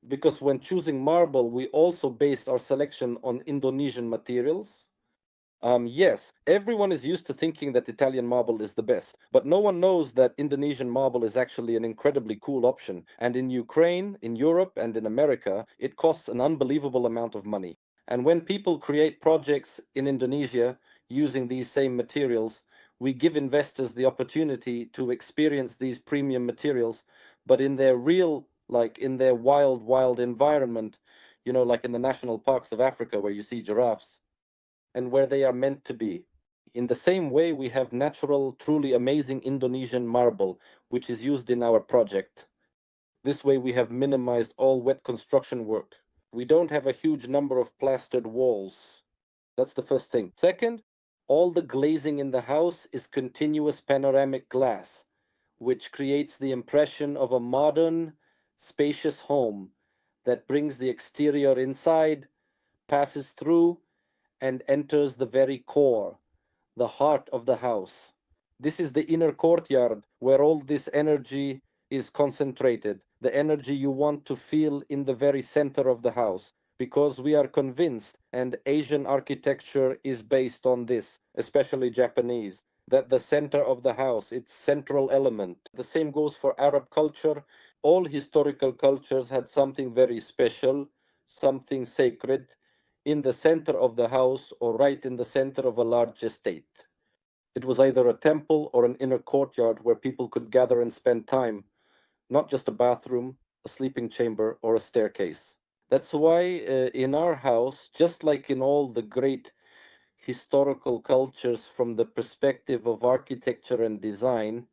because when choosing marble, we also based our selection on Indonesian materials. Yes, everyone is used to thinking that Italian marble is the best, but no one knows that Indonesian marble is actually an incredibly cool option. And in Ukraine, in Europe, and in America, it costs an unbelievable amount of money. And when people create projects in Indonesia using these same materials, we give investors the opportunity to experience these premium materials, but in their real, like in their wild, wild environment, like in the national parks of Africa where you see giraffes and where they are meant to be. In the same way, we have natural, truly amazing Indonesian marble, which is used in our project. This way, we have minimized all wet construction work. We don't have a huge number of plastered walls. That's the first thing. Second, all the glazing in the house is continuous panoramic glass, which creates the impression of a modern, spacious home that brings the exterior inside, passes through, and enters the very core, the heart of the house. This is the inner courtyard where all this energy is concentrated, the energy you want to feel in the very center of the house. Because we are convinced, and Asian architecture is based on this, especially Japanese, that the center of the house, its central element. The same goes for Arab culture. All historical cultures had something very special, something sacred, in the center of the house or right in the center of a large estate. It was either a temple or an inner courtyard where people could gather and spend time, not just a bathroom, a sleeping chamber, or a staircase. That's why in our house, just like in all the great historical cultures from the perspective of architecture and design,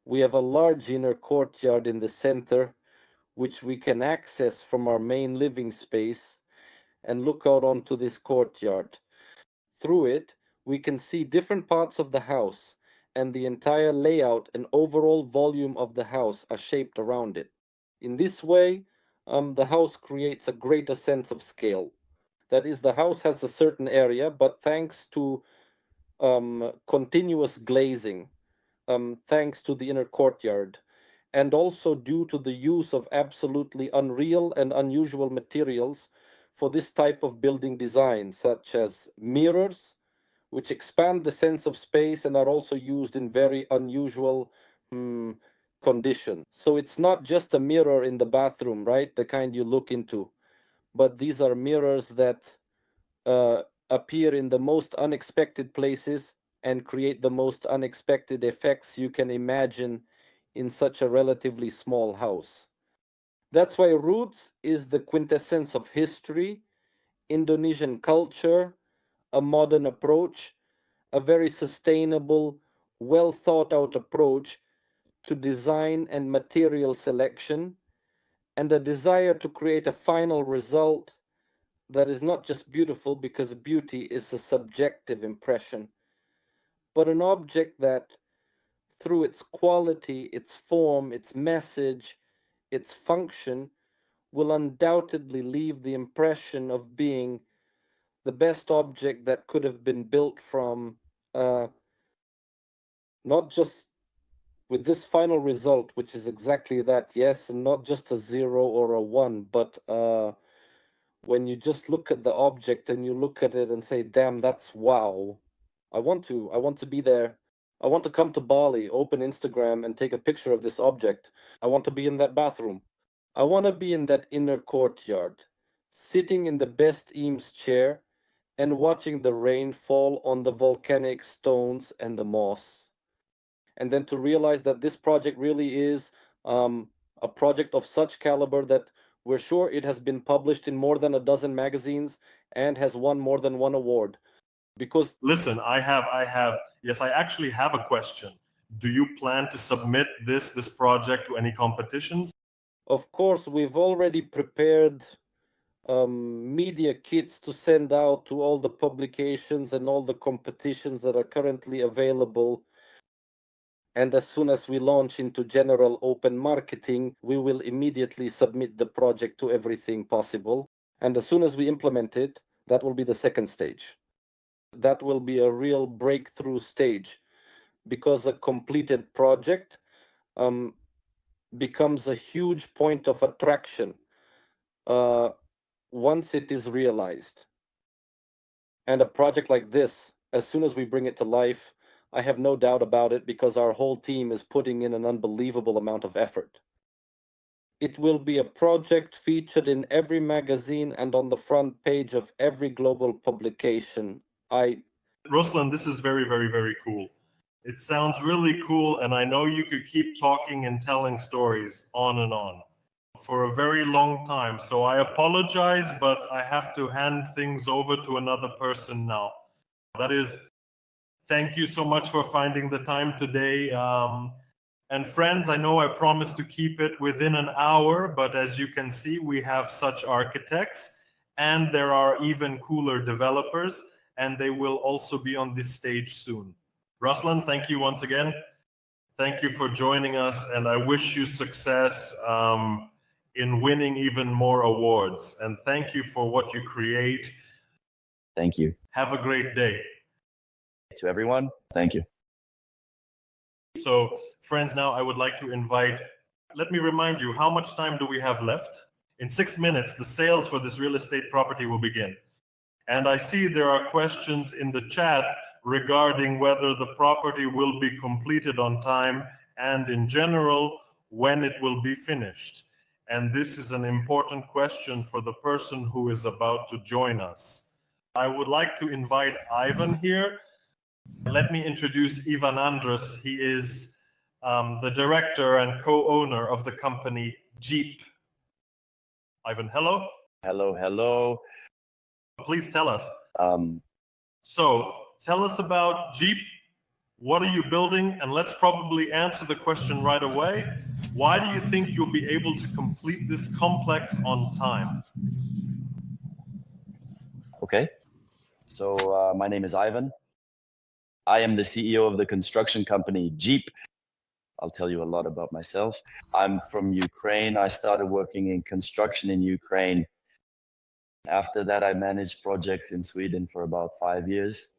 we have a large inner courtyard in the center, which we can access from our main living space and look out onto this courtyard. Through it, we can see different parts of the house, and the entire layout and overall volume of the house are shaped around it. In this way, the house creates a greater sense of scale. That is, the house has a certain area, but thanks to continuous glazing, thanks to the inner courtyard, and also due to the use of absolutely unreal and unusual materials for this type of building design, such as mirrors, which expand the sense of space and are also used in very unusual conditions. So it's not just a mirror in the bathroom, right? The kind you look into, but these are mirrors that appear in the most unexpected places and create the most unexpected effects you can imagine in such a relatively small house. That's why Roots is the quintessence of history, Indonesian culture, a modern approach, a very sustainable, well thought out approach to design and material selection, and a desire to create a final result that is not just beautiful, because beauty is a subjective impression, but an object that, through its quality, its form, its message, its function, will undoubtedly leave the impression of being the best object that could have been built from, not just with this final result, which is exactly that, yes, and not just a 0 or a 1, but when you just look at the object and you look at it and say, damn, that's wow. I want to be there. I want to come to Bali, open Instagram and take a picture of this object. I want to be in that bathroom. I want to be in that inner courtyard, sitting in the best Eames chair and watching the rain fall on the volcanic stones and the moss. And then to realize that this project really is a project of such caliber that we're sure it has been published in more than a dozen magazines and has won more than one award. Because Listen, yes, I actually have a question. Do you plan to submit this project to any competitions? of course we've already prepared media kits to send out to all the publications and all the competitions that are currently available. And as soon as we launch into general open marketing, we will immediately submit the project to everything possible. And as soon as we implement it, that will be the second stage. That will be a real breakthrough stage, because a completed project becomes a huge point of attraction once it is realized. And a project like this, as soon as we bring it to life, I have no doubt about it, because our whole team is putting in an unbelievable amount of effort. It will be a project featured in every magazine and on the front page of every global publication. Ruslan, this is very, very, very cool. It sounds really cool, and I know you could keep talking and telling stories on and on for a very long time. So I apologize, but I have to hand things over to another person now. That is, thank you so much for finding the time today. And friends, I know I promised to keep it within an hour, but as you can see, we have such architects, and there are even cooler developers, and they will also be on this stage soon. Ruslan, thank you once again. Thank you for joining us, and I wish you success in winning even more awards. And thank you for what you create. Thank you. Have a great day. To everyone, thank you. So, friends, now I would like to invite, let me remind you, how much time do we have left? In 6 minutes, the sales for this real estate property will begin. And I see there are questions in the chat regarding whether the property will be completed on time, and in general, when it will be finished. And this is an important question for the person who is about to join us. I would like to invite Ivan here. Let me introduce Ivan Andres. He is the director and co-owner of the company Jeep. Ivan, hello. Hello, hello. Please tell us. Um, So tell us about Jeep. What are you building? And let's probably answer the question right away. Why do you think you'll be able to complete this complex on time? okay. So my name is Ivan. I am the CEO of the construction company Jeep. I'll tell you a lot about myself. I'm from Ukraine. I started working in construction in Ukraine. After that, I managed projects in Sweden for about 5 years.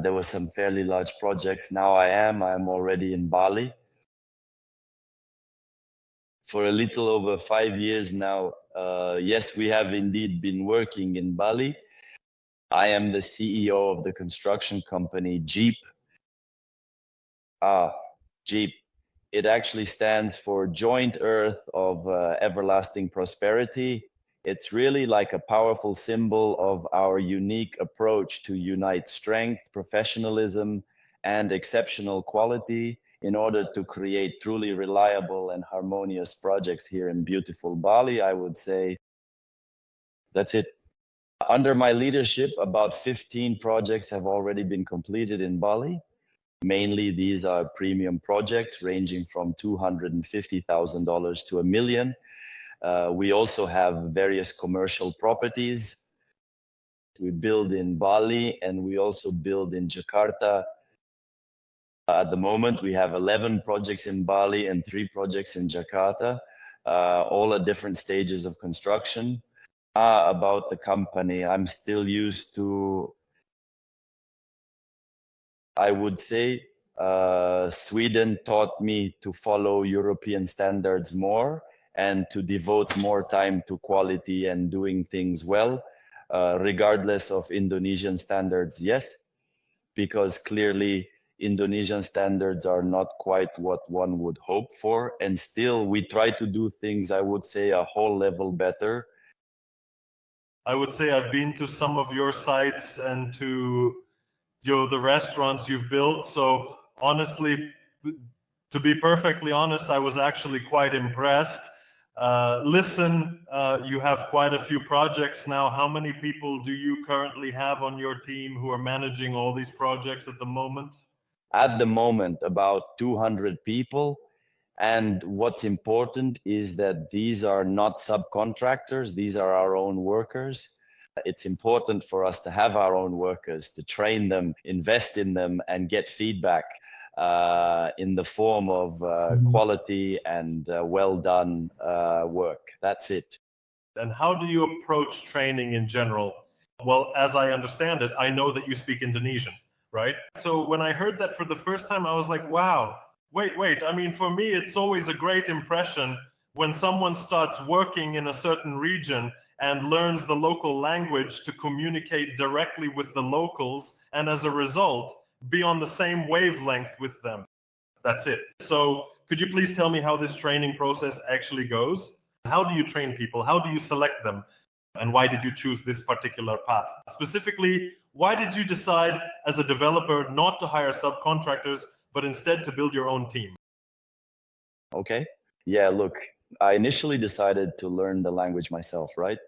There were some fairly large projects. Now I'm already in Bali. for a little over 5 years now. Yes, we have indeed been working in Bali. I am the CEO of the construction company Jeep. Jeep. It actually stands for Joint Earth of Everlasting Prosperity. It's really like a powerful symbol of our unique approach to unite strength, professionalism, and exceptional quality in order to create truly reliable and harmonious projects here in beautiful Bali, I would say. That's it. Under my leadership, about 15 projects have already been completed in Bali. Mainly, these are premium projects ranging from $250,000 to $1 million. We also have various commercial properties. We build in Bali and we also build in Jakarta. At the moment, we have 11 projects in Bali and 3 projects in Jakarta, all at different stages of construction. About the company, I'm still used to, I would say, Sweden taught me to follow European standards more and to devote more time to quality and doing things well, regardless of Indonesian standards, yes, because clearly Indonesian standards are not quite what one would hope for. And still, we try to do things, I would say, a whole level better. I would say I've been to some of your sites and to the restaurants you've built. So honestly, to be perfectly honest, I was actually quite impressed. You have quite a few projects now. How many people do you currently have on your team who are managing all these projects at the moment? At the moment, about 200 people. And what's important is that these are not subcontractors. These are our own workers. It's important for us to have our own workers, to train them, invest in them, and get feedback in the form of quality and well done work. That's it. And how do you approach training in general? Well, as I understand it, I know that you speak Indonesian, right? So when I heard that for the first time, I was like, wow, wait. I mean, for me, it's always a great impression when someone starts working in a certain region and learns the local language to communicate directly with the locals, and as a result, be on the same wavelength with them. That's it. So could you please tell me how this training process actually goes? How do you train people? How do you select them? And why did you choose this particular path? Specifically, why did you decide as a developer not to hire subcontractors, but instead to build your own team? Okay. Yeah, look, I initially decided to learn the language myself, right?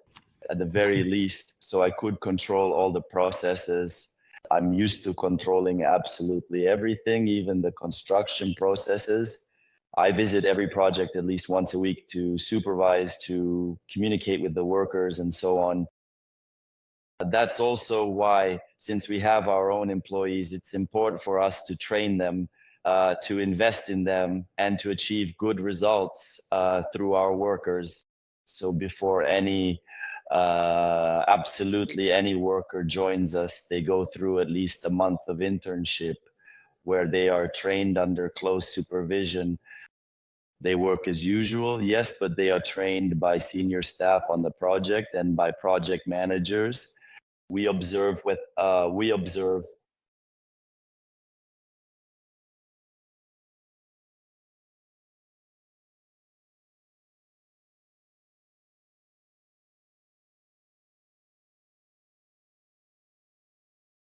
At the very least, so I could control all the processes. I'm used to controlling absolutely everything, even the construction processes. I visit every project at least once a week to supervise, to communicate with the workers and so on. That's also why, since we have our own employees, it's important for us to train them, to invest in them, and to achieve good results through our workers. So before absolutely any worker joins us, they go through at least a month of internship where they are trained under close supervision. They work as usual, yes, but they are trained by senior staff on the project and by project managers. We observe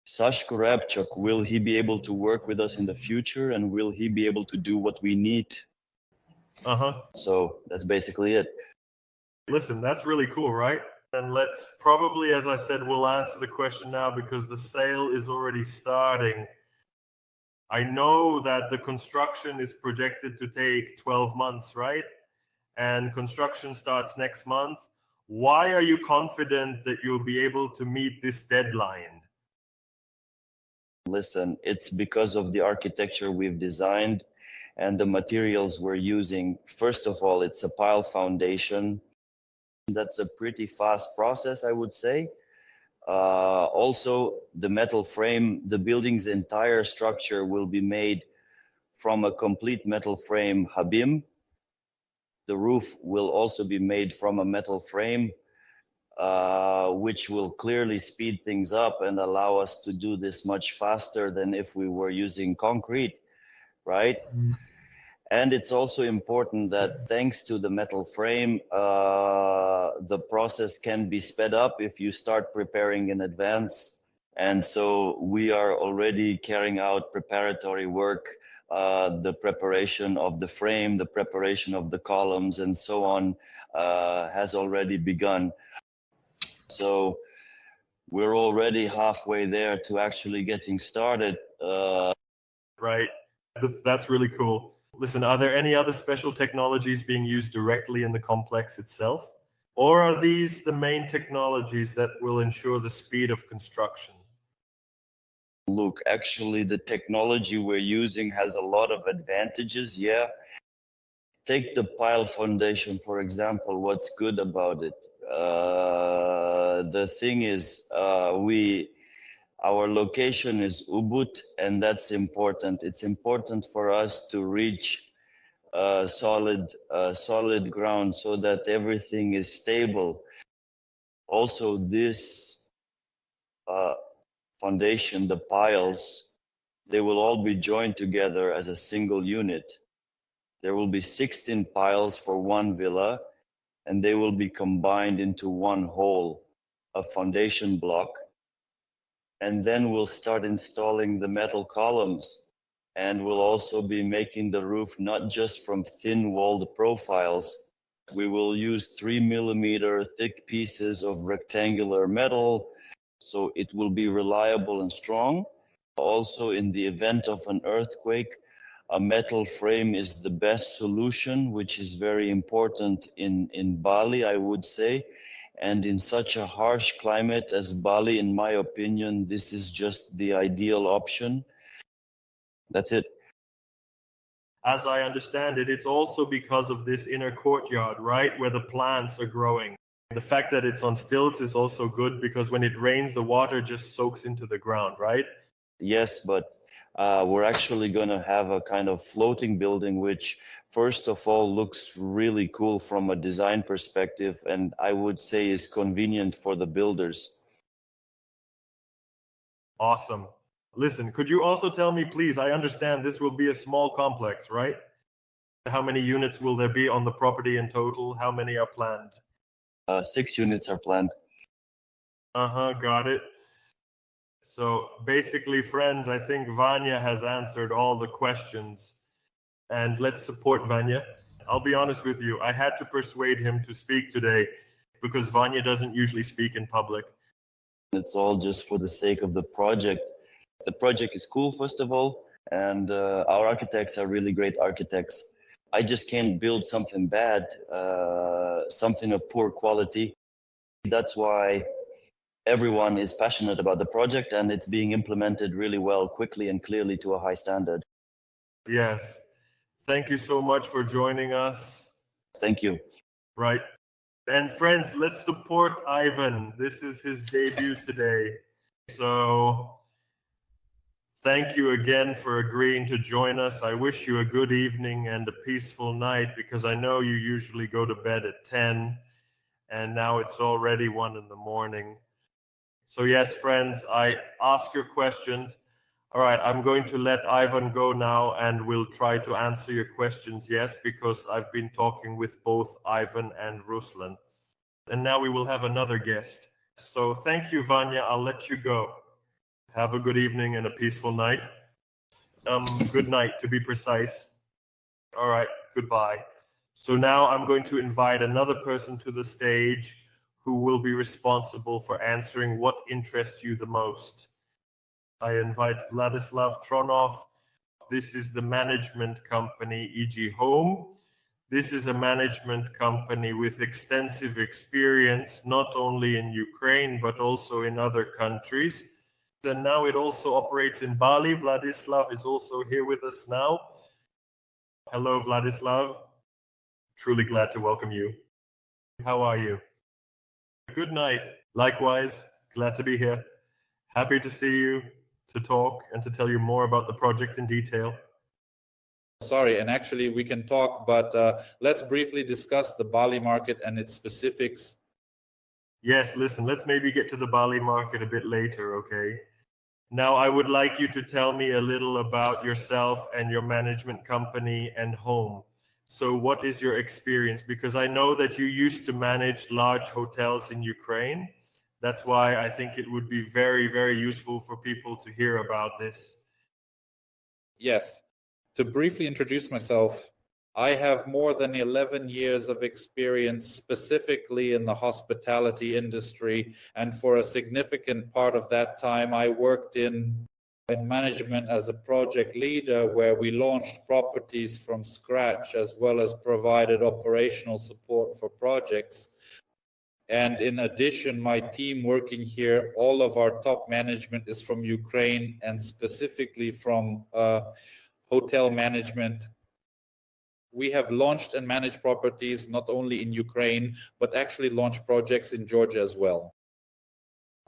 Sashko Rabchuk, will he be able to work with us in the future, and will he be able to do what we need? So that's basically it. Listen, that's really cool, right? And let's probably, as I said, we'll answer the question now because the sale is already starting. I know that the construction is projected to take 12 months, right? And construction starts next month. Why are you confident that you'll be able to meet this deadline? Listen, it's because of the architecture we've designed and the materials we're using. First of all, it's a pile foundation. That's a pretty fast process, I would say. Also, the metal frame, the building's entire structure will be made from a complete metal frame habim. The roof will also be made from a metal frame, which will clearly speed things up and allow us to do this much faster than if we were using concrete, right? And it's also important that thanks to the metal frame, the process can be sped up if you start preparing in advance. And so we are already carrying out preparatory work, the preparation of the frame, the preparation of the columns, and so on has already begun. So we're already halfway there to actually getting started. Right. That's really cool. Listen, are there any other special technologies being used directly in the complex itself? Or are these the main technologies that will ensure the speed of construction? Look, actually, the technology we're using has a lot of advantages, yeah. Take the pile foundation, for example. What's good about it? The thing is, our location is Ubud, and that's important. It's important for us to reach solid ground so that everything is stable. Also, this foundation, the piles, they will all be joined together as a single unit. There will be 16 piles for one villa, and they will be combined into one whole, a foundation block. And then we'll start installing the metal columns. And we'll also be making the roof not just from thin-walled profiles. We will use 3 millimeter thick pieces of rectangular metal, so it will be reliable and strong. Also, in the event of an earthquake, a metal frame is the best solution, which is very important in Bali, I would say. And in such a harsh climate as Bali, in my opinion, this is just the ideal option. That's it. As I understand it, it's also because of this inner courtyard, right, where the plants are growing. The fact that it's on stilts is also good because when it rains, the water just soaks into the ground, right? Yes, but we're actually going to have a kind of floating building, which first of all looks really cool from a design perspective, and I would say is convenient for the builders. Awesome. Listen, could you also tell me, please, I understand this will be a small complex, right? How many units will there be on the property in total? How many are planned? 6 units are planned. Got it. So basically, friends, I think Vanya has answered all the questions. And let's support Vanya. I'll be honest with you, I had to persuade him to speak today because Vanya doesn't usually speak in public. It's all just for the sake of the project. The project is cool, first of all, and our architects are really great architects. I just can't build something bad, something of poor quality. That's why everyone is passionate about the project, and it's being implemented really well, quickly and clearly to a high standard. Yes. Thank you so much for joining us. Thank you. Right. And friends, let's support Ivan. This is his debut today. So thank you again for agreeing to join us. I wish you a good evening and a peaceful night because I know you usually go to bed at 10 and now it's already 1 in the morning. So yes, friends, I ask your questions. All right, I'm going to let Ivan go now and we'll try to answer your questions, yes, because I've been talking with both Ivan and Ruslan. And now we will have another guest. So thank you, Vanya. I'll let you go. Have a good evening and a peaceful night. Good night, to be precise. All right, goodbye. So now I'm going to invite another person to the stage who will be responsible for answering what interests you the most. I invite Vladislav Tronov. This is the management company EG Home. This is a management company with extensive experience, not only in Ukraine, but also in other countries. And now it also operates in Bali. Vladislav is also here with us now. Hello, Vladislav. Truly glad to welcome you. How are you? Good night. Likewise, glad to be here. Happy to see you, to talk, and to tell you more about the project in detail. Sorry, and actually we can talk, but let's briefly discuss the Bali market and its specifics. Yes, listen, let's maybe get to the Bali market a bit later, okay? Now, I would like you to tell me a little about yourself and your management company and home. So what is your experience? Because I know that you used to manage large hotels in Ukraine. That's why I think it would be very, very useful for people to hear about this. Yes. To briefly introduce myself, I have more than 11 years of experience specifically in the hospitality industry, and for a significant part of that time I worked in management as a project leader, where we launched properties from scratch as well as provided operational support for projects. And in addition, my team working here, all of our top management is from Ukraine, and specifically from hotel management. We have launched and managed properties not only in Ukraine, but actually launched projects in Georgia as well.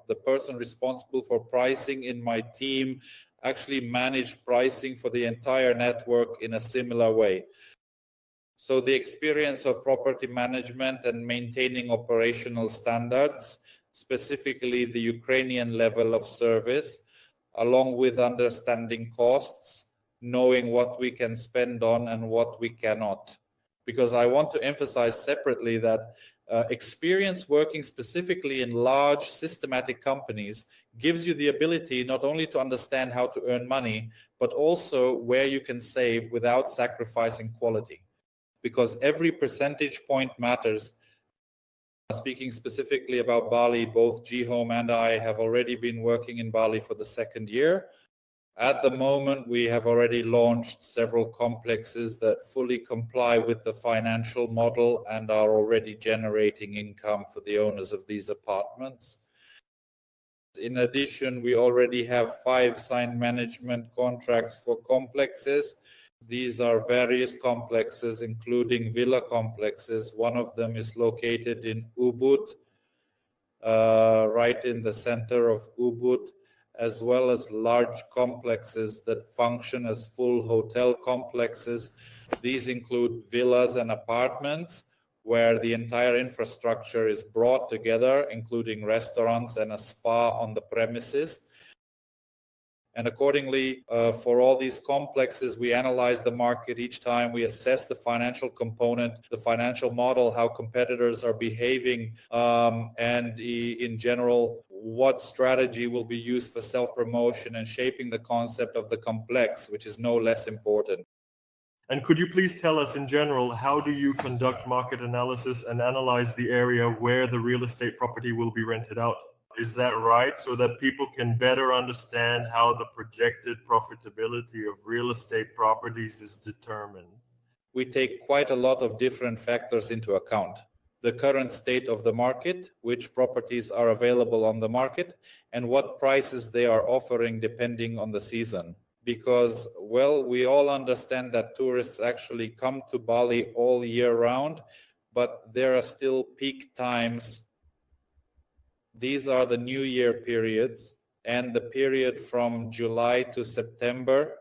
The person responsible for pricing in my team actually managed pricing for the entire network in a similar way. So the experience of property management and maintaining operational standards, specifically the Ukrainian level of service, along with understanding costs, knowing what we can spend on and what we cannot. Because I want to emphasize separately that experience working specifically in large systematic companies gives you the ability not only to understand how to earn money, but also where you can save without sacrificing quality. Because every percentage point matters. Speaking specifically about Bali, both G-Home and I have already been working in Bali for the second year. At the moment, we have already launched several complexes that fully comply with the financial model and are already generating income for the owners of these apartments. In addition, we already have 5 signed management contracts for complexes. These are various complexes, including villa complexes. One of them is located in Ubud, right in the center of Ubud, as well as large complexes that function as full hotel complexes. These include villas and apartments, where the entire infrastructure is brought together, including restaurants and a spa on the premises. And accordingly, for all these complexes, we analyze the market each time. We assess the financial component, the financial model, how competitors are behaving, and in general, what strategy will be used for self-promotion and shaping the concept of the complex, which is no less important. And could you please tell us in general, how do you conduct market analysis and analyze the area where the real estate property will be rented out? Is that right? So that people can better understand how the projected profitability of real estate properties is determined? We take quite a lot of different factors into account. The current state of the market, which properties are available on the market, and what prices they are offering depending on the season. Because, well, we all understand that tourists actually come to Bali all year round, but there are still peak times. These are the New Year periods and the period from July to September.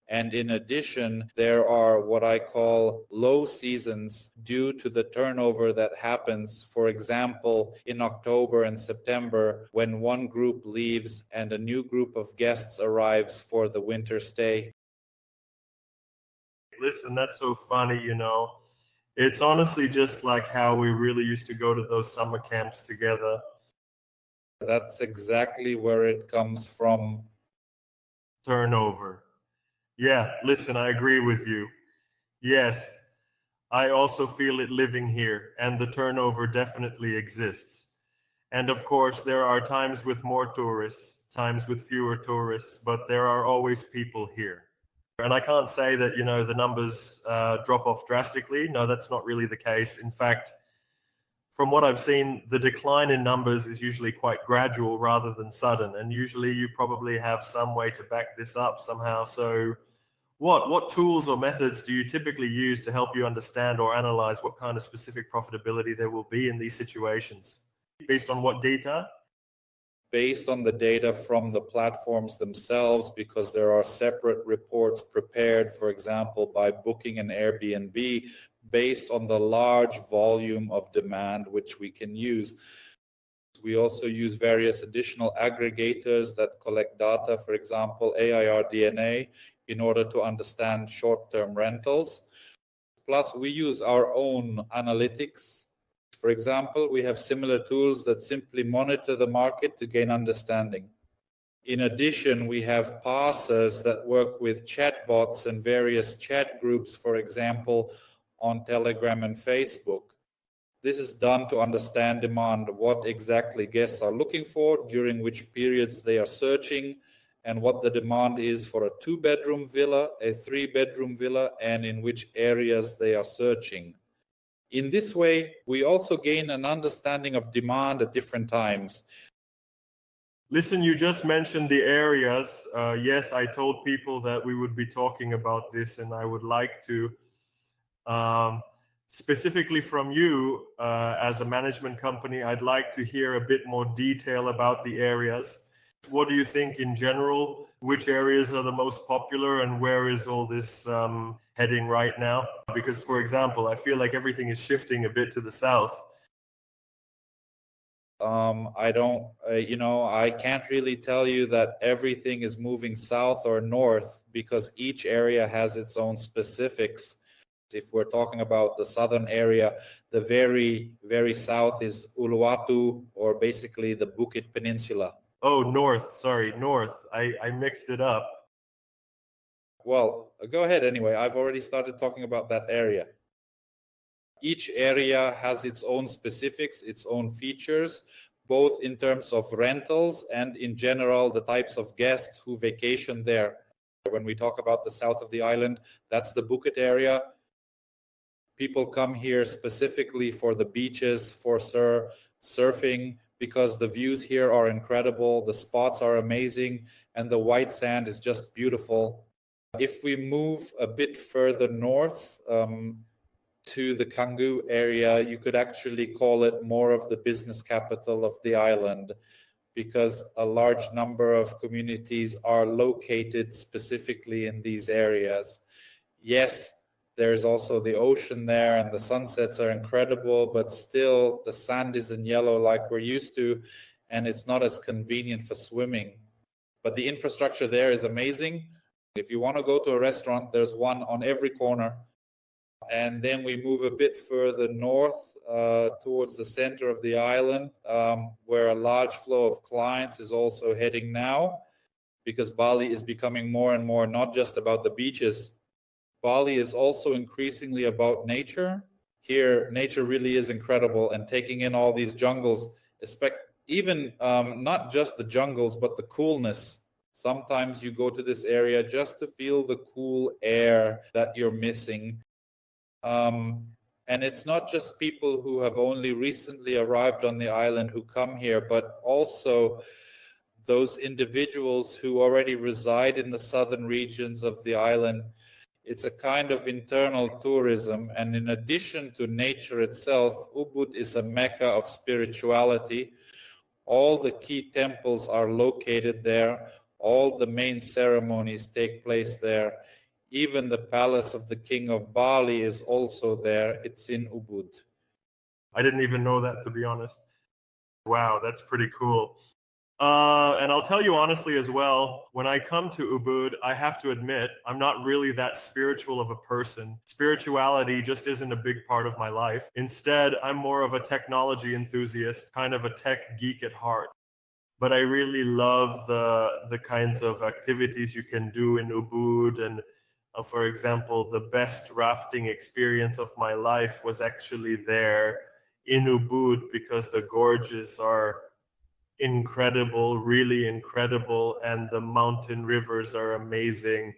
And in addition, there are what I call low seasons due to the turnover that happens, for example, in October and September, when one group leaves and a new group of guests arrives for the winter stay. Listen, that's so funny, you know. It's honestly just like how we really used to go to those summer camps together. That's exactly where it comes from. Turnover. Yeah, listen, I agree with you. Yes, I also feel it living here, and the turnover definitely exists. And of course, there are times with more tourists, times with fewer tourists, but there are always people here. And I can't say that, you know, the numbers drop off drastically. No, that's not really the case. In fact, from what I've seen, the decline in numbers is usually quite gradual rather than sudden. And usually you probably have some way to back this up somehow. So what tools or methods do you typically use to help you understand or analyze what kind of specific profitability there will be in these situations? Based on what data? based on the data from the platforms themselves, because there are separate reports prepared, for example, by Booking and Airbnb, based on the large volume of demand which we can use. We also use various additional aggregators that collect data, for example, AIR DNA, in order to understand short-term rentals. Plus, we use our own analytics. For example, we have similar tools that simply monitor the market to gain understanding. In addition, we have parsers that work with chatbots and various chat groups, for example, on Telegram and Facebook. This is done to understand demand, what exactly guests are looking for, during which periods they are searching, and what the demand is for a 2-bedroom villa, a 3-bedroom villa, and in which areas they are searching. In this way, we also gain an understanding of demand at different times. Listen, you just mentioned the areas. Yes, I told people that we would be talking about this, and I would like to. Specifically from you, as a management company, I'd like to hear a bit more detail about the areas. What do you think in general? Which areas are the most popular, and where is all this heading right now? Because, for example, I feel like everything is shifting a bit to the south. I can't really tell you that everything is moving south or north, because each area has its own specifics. If we're talking about the southern area, the very, very south is Uluwatu, or basically the Bukit Peninsula. Oh, north. Sorry, north. I mixed it up. Well, go ahead anyway. I've already started talking about that area. Each area has its own specifics, its own features, both in terms of rentals and in general the types of guests who vacation there. When we talk about the south of the island, that's the Bukit area. People come here specifically for the beaches, for surfing, because the views here are incredible, the spots are amazing, and the white sand is just beautiful. If we move a bit further north to the Canggu area, you could actually call it more of the business capital of the island, because a large number of communities are located specifically in these areas. Yes, there's also the ocean there, and the sunsets are incredible, but still the sand isn't yellow like we're used to, and it's not as convenient for swimming. But the infrastructure there is amazing. If you want to go to a restaurant, there's one on every corner. And then we move a bit further north towards the center of the island, where a large flow of clients is also heading now, because Bali is becoming more and more not just about the beaches. Bali is also increasingly about nature. Here, nature really is incredible, and taking in all these jungles, even not just the jungles, but the coolness. Sometimes you go to this area just to feel the cool air that you're missing. And it's not just people who have only recently arrived on the island who come here, but also those individuals who already reside in the southern regions of the island. It's a kind of internal tourism, and in addition to nature itself, Ubud is a mecca of spirituality. All the key temples are located there. All the main ceremonies take place there. Even the palace of the king of Bali is also there. It's in Ubud. I didn't even know that, to be honest. Wow, that's pretty cool. And I'll tell you honestly as well, when I come to Ubud, I have to admit, I'm not really that spiritual of a person. Spirituality just isn't a big part of my life. Instead, I'm more of a technology enthusiast, kind of a tech geek at heart. But I really love the kinds of activities you can do in Ubud. And for example, the best rafting experience of my life was actually there in Ubud, because the gorges are incredible, really incredible, and the mountain rivers are amazing.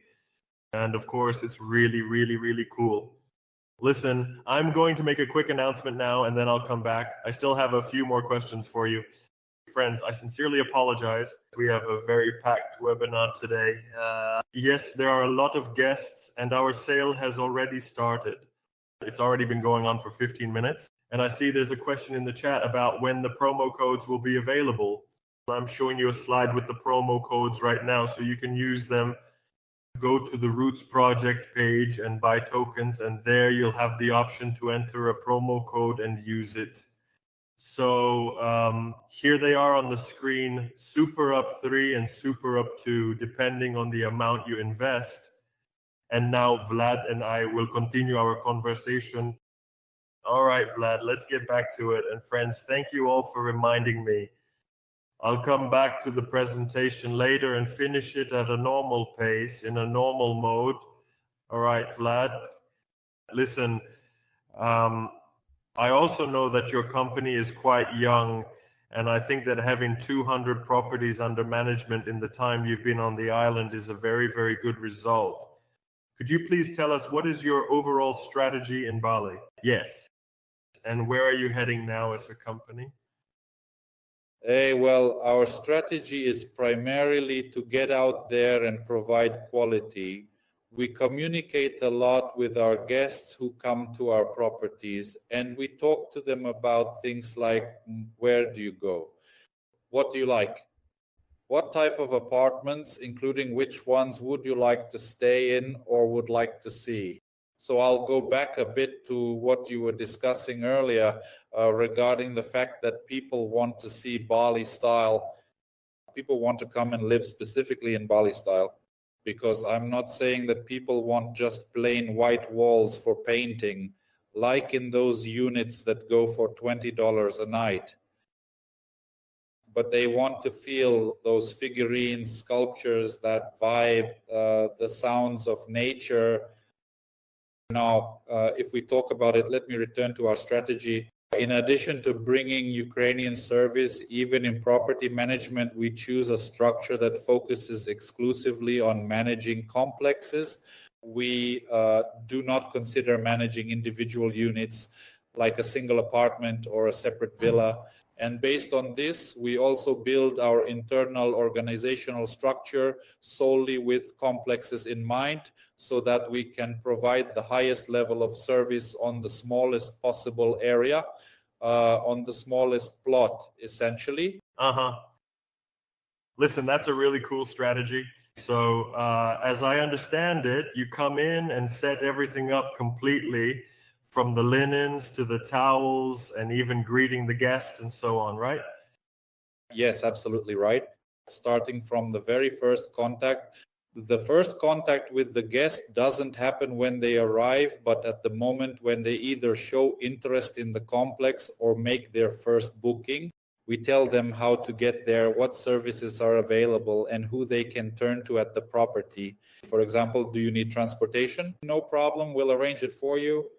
And of course, it's really, really, really cool. Listen, I'm going to make a quick announcement now, and then I'll come back. I still have a few more questions for you. Friends, I sincerely apologize. We have a very packed webinar today. Yes, there are a lot of guests, and our sale has already started. It's already been going on for 15 minutes. And I see there's a question in the chat about when the promo codes will be available. I'm showing you a slide with the promo codes right now, so you can use them. Go to the Roots project page and buy tokens, and there you'll have the option to enter a promo code and use it. So here they are on the screen, Super Up 3 and Super Up 2, depending on the amount you invest. And now Vlad and I will continue our conversation. All right, Vlad, let's get back to it. And friends, thank you all for reminding me. I'll come back to the presentation later and finish it at a normal pace, in a normal mode. All right, Vlad. Listen, I also know that your company is quite young, and I think that having 200 properties under management in the time you've been on the island is a very, very good result. Could you please tell us what is your overall strategy in Bali? Yes. And where are you heading now as a company? Well, our strategy is primarily to get out there and provide quality. We communicate a lot with our guests who come to our properties, and we talk to them about things like, where do you go? What do you like? What type of apartments, including which ones, would you like to stay in or would like to see? So I'll go back a bit to what you were discussing earlier regarding the fact that people want to see Bali style. People want to come and live specifically in Bali style, because I'm not saying that people want just plain white walls for painting, like in those units that go for $20 a night. But they want to feel those figurines, sculptures, that vibe, the sounds of nature. Now, if we talk about it, let me return to our strategy. In addition to bringing Ukrainian service, even in property management, we choose a structure that focuses exclusively on managing complexes. We do not consider managing individual units like a single apartment or a separate villa. And based on this, we also build our internal organizational structure solely with complexes in mind, so that we can provide the highest level of service on the smallest possible area, on the smallest plot, essentially. Listen, that's a really cool strategy. So as I understand it, you come in and set everything up completely, from the linens to the towels and even greeting the guests and so on, right? Yes, absolutely right. Starting from the very first contact. The first contact with the guest doesn't happen when they arrive, but at the moment when they either show interest in the complex or make their first booking. We tell them how to get there, what services are available, and who they can turn to at the property. For example, do you need transportation? No problem, we'll arrange it for you.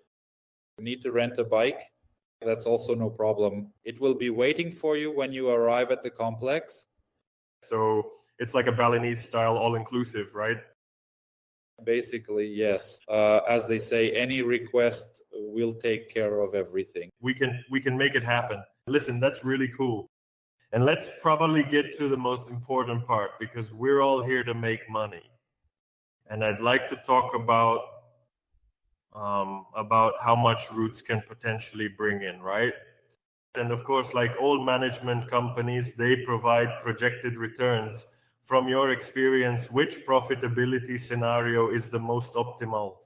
Need to rent a bike? That's also no problem. It will be waiting for you when you arrive at the complex. So it's like a Balinese style all-inclusive, right? Basically, yes. As they say, any request will take care of everything. We can make it happen. Listen, that's really cool. And let's probably get to the most important part, because we're all here to make money. And I'd like to talk about how much Roots can potentially bring in, right? And of course, like all management companies, they provide projected returns. From your experience, which profitability scenario is the most optimal?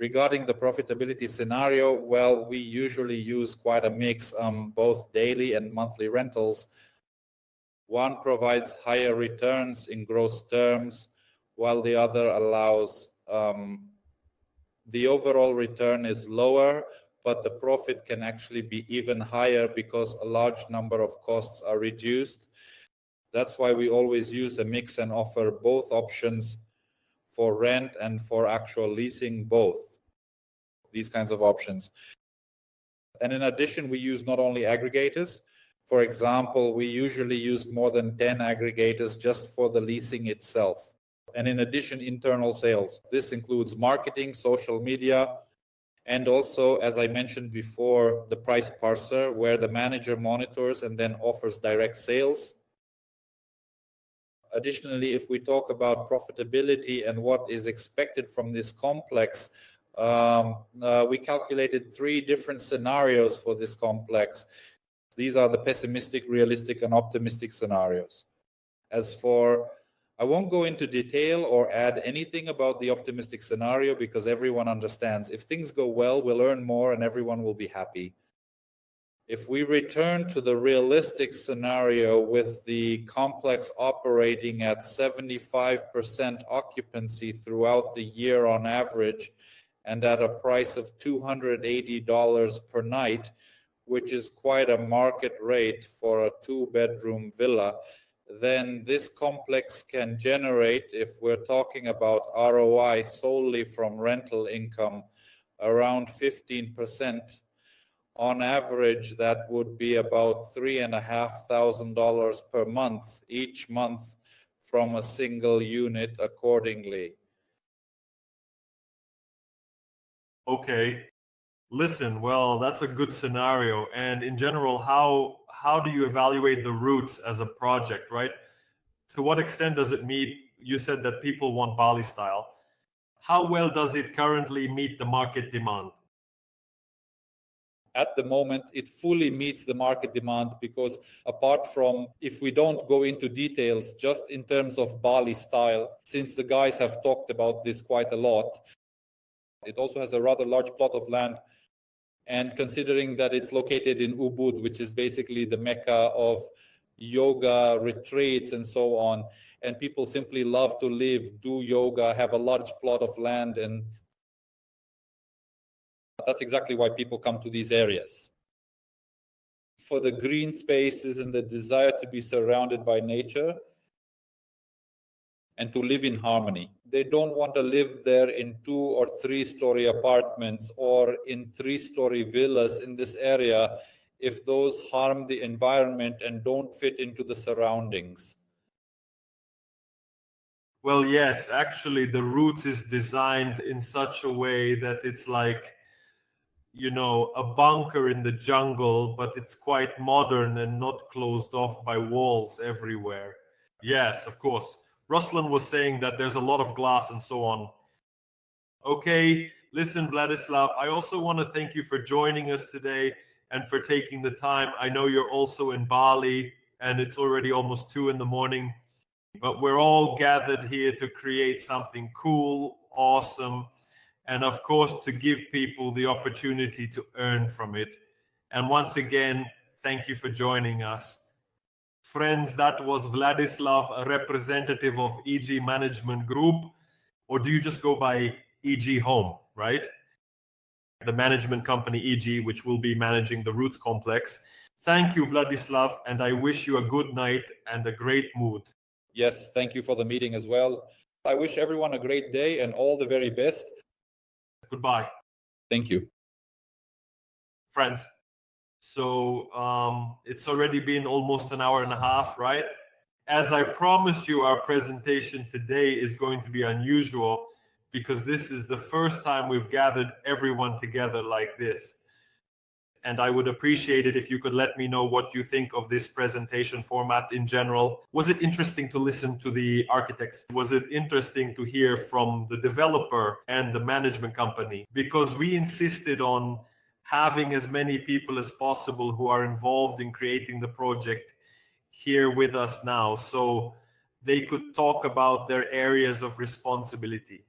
Regarding the profitability scenario, well, we usually use quite a mix, both daily and monthly rentals. One provides higher returns in gross terms, while the other allows the overall return is lower, but the profit can actually be even higher because a large number of costs are reduced. That's why we always use a mix and offer both options for rent and for actual leasing, both these kinds of options. And in addition, we use not only aggregators. For example, we usually use more than 10 aggregators just for the leasing itself. And in addition, internal sales. This includes marketing, social media, and also, as I mentioned before, the price parser, where the manager monitors and then offers direct sales. Additionally, if we talk about profitability and what is expected from this complex, we calculated 3 different scenarios for this complex. These are the pessimistic, realistic, and optimistic scenarios. As for, I won't go into detail or add anything about the optimistic scenario because everyone understands if things go well, we'll earn more and everyone will be happy. If we return to the realistic scenario with the complex operating at 75% occupancy throughout the year on average and at a price of $280 per night, which is quite a market rate for a 2-bedroom villa, then this complex can generate, if we're talking about ROI solely from rental income, around 15%. On average, that would be about $3,500 per month, each month from a single unit accordingly. Okay. Listen, well, that's a good scenario. And in general, how do you evaluate the Roots as a project, right? To what extent does it meet? You said that people want Bali style. How well does it currently meet the market demand? At the moment, it fully meets the market demand because apart from, if we don't go into details, just in terms of Bali style, since the guys have talked about this quite a lot, it also has a rather large plot of land. And considering that it's located in Ubud, which is basically the mecca of yoga retreats and so on, and people simply love to live, do yoga, have a large plot of land, and that's exactly why people come to these areas. For the green spaces and the desire to be surrounded by nature and to live in harmony. They don't want to live there in 2 or 3-story apartments or in 3-story villas in this area if those harm the environment and don't fit into the surroundings. Well, yes, actually, the Roots is designed in such a way that it's like, you know, a bunker in the jungle, but it's quite modern and not closed off by walls everywhere. Yes, of course. Ruslan was saying that there's a lot of glass and so on. Okay, listen, Vladislav, I also want to thank you for joining us today and for taking the time. I know you're also in Bali and it's already almost 2 in the morning, but we're all gathered here to create something cool, awesome, and of course to give people the opportunity to earn from it. And once again, thank you for joining us. Friends, that was Vladislav, a representative of EG Management Group, or do you just go by EG Home, right? The management company EG, which will be managing the Roots complex. Thank you, Vladislav, and I wish you a good night and a great mood. Yes, thank you for the meeting as well. I wish everyone a great day and all the very best. Goodbye. Thank you. Friends, so it's already been almost an hour and a half, right? As I promised you, our presentation today is going to be unusual because this is the first time we've gathered everyone together like this. And I would appreciate it if you could let me know what you think of this presentation format in general. Was it interesting to listen to the architects? Was it interesting to hear from the developer and the management company? Because we insisted on having as many people as possible who are involved in creating the project here with us now, so they could talk about their areas of responsibility.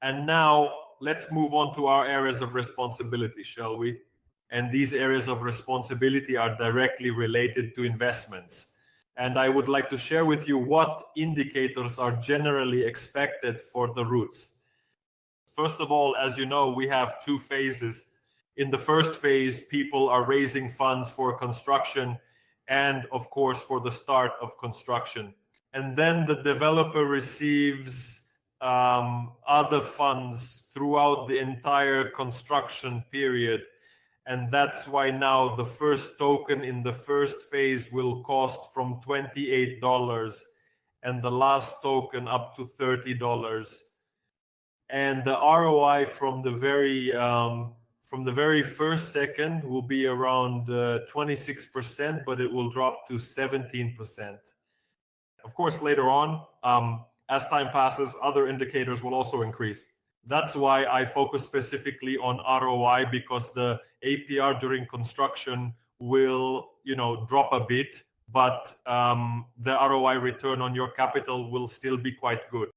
And now let's move on to our areas of responsibility, shall we? And these areas of responsibility are directly related to investments. And I would like to share with you what indicators are generally expected for the Roots. First of all, as you know, we have 2 phases. In the first phase, people are raising funds for construction and, of course, for the start of construction. And then the developer receives other funds throughout the entire construction period. And that's why now the first token in the first phase will cost from $28 and the last token up to $30. And the ROI from the very first second will be around 26%, but it will drop to 17%. Of course, later on, as time passes, other indicators will also increase. That's why I focus specifically on ROI, because the APR during construction will, drop a bit, but the ROI return on your capital will still be quite good.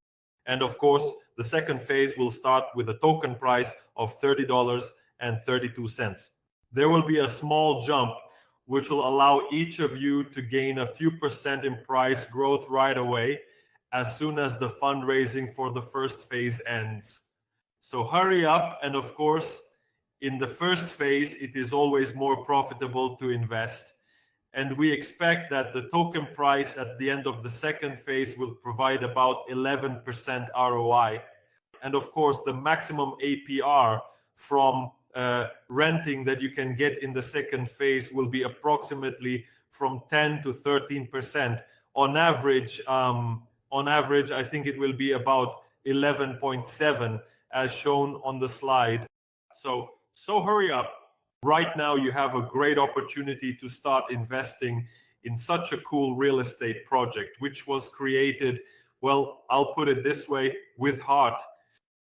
And of course, the second phase will start with a token price of $30.32. There will be a small jump, which will allow each of you to gain a few percent in price growth right away, as soon as the fundraising for the first phase ends. So hurry up, and of course, in the first phase, it is always more profitable to invest. And we expect that the token price at the end of the second phase will provide about 11% ROI. And of course, the maximum APR from renting that you can get in the second phase will be approximately from 10 to 13%. On average, I think it will be about 11.7 as shown on the slide. So hurry up. Right now, you have a great opportunity to start investing in such a cool real estate project, which was created, well, I'll put it this way, with heart.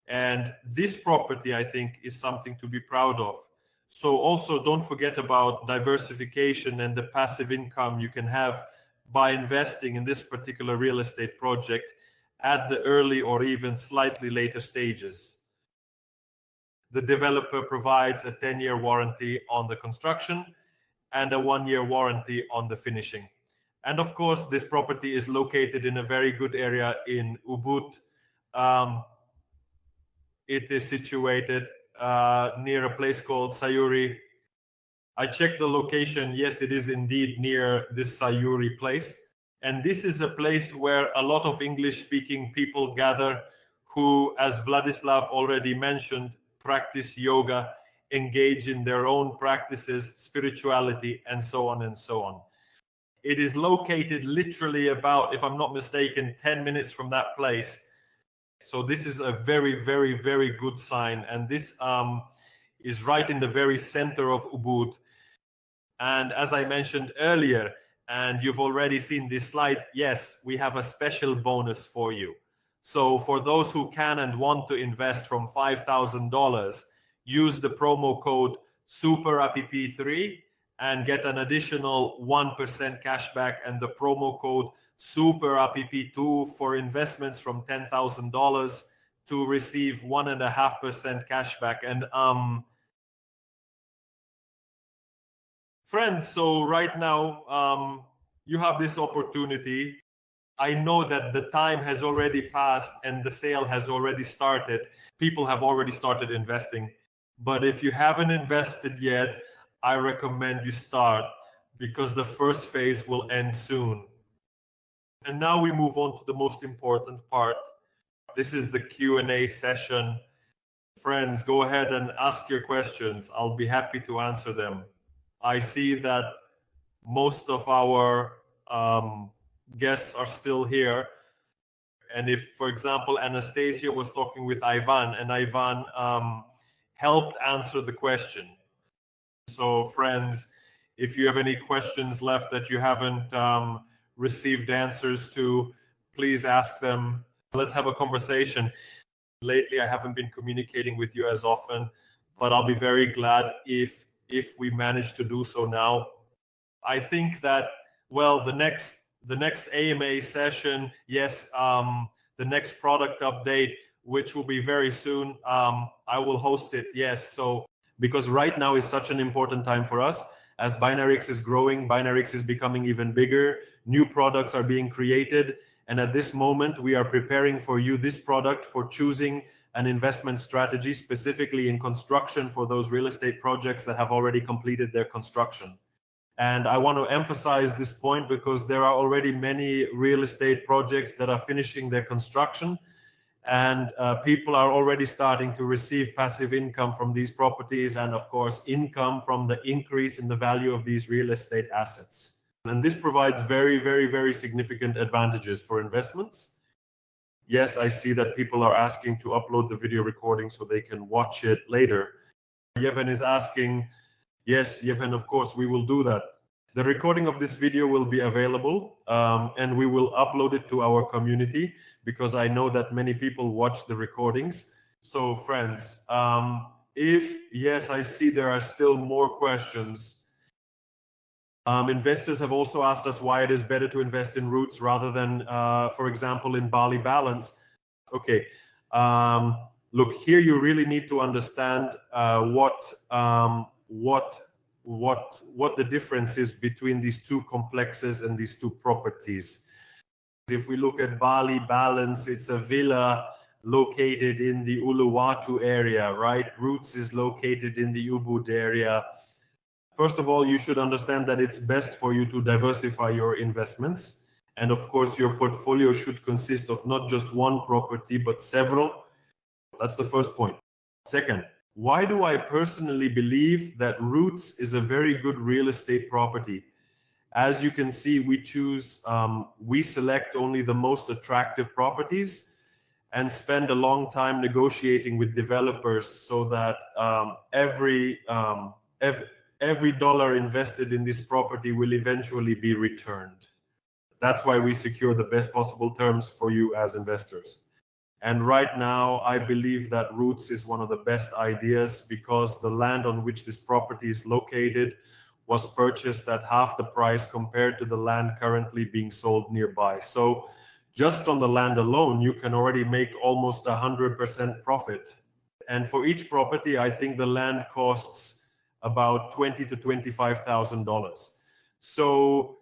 And this property, I think, is something to be proud of. So also don't forget about diversification and the passive income you can have by investing in this particular real estate project at the early or even slightly later stages. The developer provides a 10-year warranty on the construction and a 1-year warranty on the finishing. And of course, this property is located in a very good area in Ubud. It is situated near a place called Sayuri. I checked the location. Yes, it is indeed near this Sayuri place. And this is a place where a lot of English-speaking people gather who, as Vladislav already mentioned, practice yoga, engage in their own practices, spirituality, and so on and so on. It is located literally about, if I'm not mistaken, 10 minutes from that place. So this is a very, very, very good sign. And this is right in the very center of Ubud. And as I mentioned earlier, and you've already seen this slide, yes, we have a special bonus for you. So for those who can and want to invest from $5,000, use the promo code SUPERAPP3 and get an additional 1% cashback, and the promo code SUPERAPP2 for investments from $10,000 to receive 1.5% cashback. And friends, so right now you have this opportunity. I know that the time has already passed and the sale has already started. People have already started investing. But if you haven't invested yet, I recommend you start, because the first phase will end soon. And now we move on to the most important part. This is the Q&A session. Friends, go ahead and ask your questions. I'll be happy to answer them. I see that most of our guests are still here. And if, for example, Anastasia was talking with Ivan, and Ivan helped answer the question. So friends, if you have any questions left that you haven't received answers to, please ask them. Let's have a conversation. Lately, I haven't been communicating with you as often, but I'll be very glad if we manage to do so now. I think that, well, the next AMA session, yes, the next product update, which will be very soon, I will host it, yes. So because right now is such an important time for us. As Binaryx is growing, Binaryx is becoming even bigger, new products are being created, and at this moment we are preparing for you this product for choosing an investment strategy, specifically in construction, for those real estate projects that have already completed their construction. And I want to emphasize this point because there are already many real estate projects that are finishing their construction, and people are already starting to receive passive income from these properties, and of course income from the increase in the value of these real estate assets. And this provides very, very, very significant advantages for investments. Yes, I see that people are asking to upload the video recording so they can watch it later. Yevhen is asking, yes, Yevhen, of course, we will do that. The recording of this video will be available, and we will upload it to our community, because I know that many people watch the recordings. So friends, yes, I see there are still more questions. Investors have also asked us why it is better to invest in Roots rather than, for example, in Bali Balance. Okay, look, here you really need to understand what the difference is between these two complexes and these two properties. If we look at Bali Balance, it's a villa located in the Uluwatu area, right? Roots is located in the Ubud area. First of all, you should understand that it's best for you to diversify your investments. And of course, your portfolio should consist of not just one property, but several. That's the first point. Second, why do I personally believe that Roots is a very good real estate property? As you can see, we select only the most attractive properties and spend a long time negotiating with developers so that every dollar invested in this property will eventually be returned. That's why we secure the best possible terms for you as investors. And right now, I believe that Roots is one of the best ideas because the land on which this property is located was purchased at half the price compared to the land currently being sold nearby. So just on the land alone, you can already make almost 100% profit. And for each property, I think the land costs about $20,000 to $25,000. So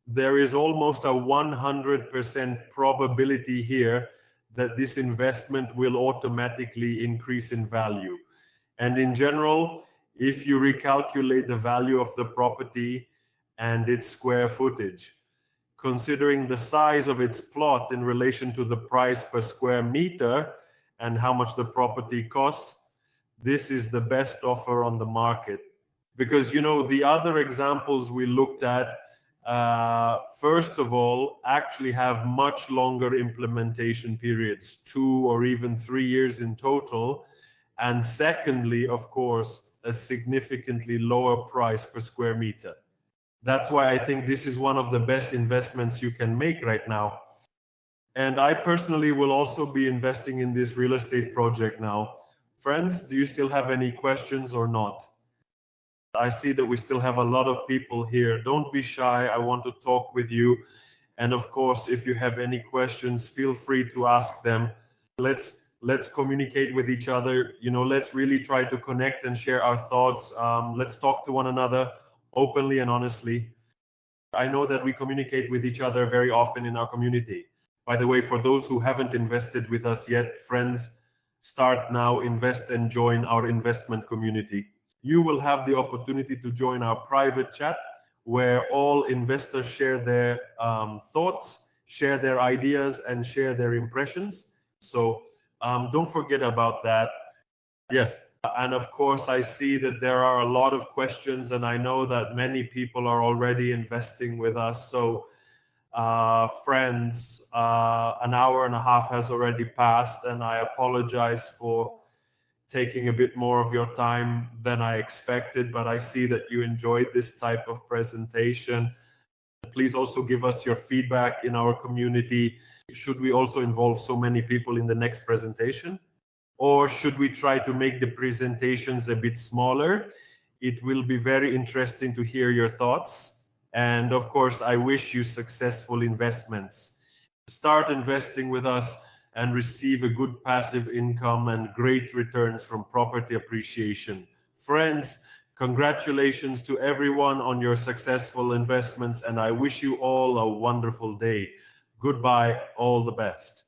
there is almost a 100% probability here that this investment will automatically increase in value. And in general, if you recalculate the value of the property and its square footage, considering the size of its plot in relation to the price per square meter and how much the property costs, this is the best offer on the market. Because, you know, the other examples we looked at, first of all, actually have much longer implementation periods, 2 or even 3 years in total. And secondly, of course, a significantly lower price per square meter. That's why I think this is one of the best investments you can make right now. And I personally will also be investing in this real estate project now. Friends, do you still have any questions or not? I see that we still have a lot of people here. Don't be shy. I want to talk with you. And of course, if you have any questions, feel free to ask them. Let's communicate with each other. You know, let's really try to connect and share our thoughts. Let's talk to one another openly and honestly. I know that we communicate with each other very often in our community. By the way, for those who haven't invested with us yet, friends, start now, invest and join our investment community. You will have the opportunity to join our private chat where all investors share their thoughts, share their ideas, and share their impressions. So don't forget about that. Yes. And of course, I see that there are a lot of questions, and I know that many people are already investing with us. So friends, an hour and a half has already passed, and I apologize for taking a bit more of your time than I expected, but I see that you enjoyed this type of presentation. Please also give us your feedback in our community. Should we also involve so many people in the next presentation? Or should we try to make the presentations a bit smaller? It will be very interesting to hear your thoughts. And of course, I wish you successful investments. Start investing with us and receive a good passive income and great returns from property appreciation. Friends, congratulations to everyone on your successful investments, and I wish you all a wonderful day. Goodbye, all the best.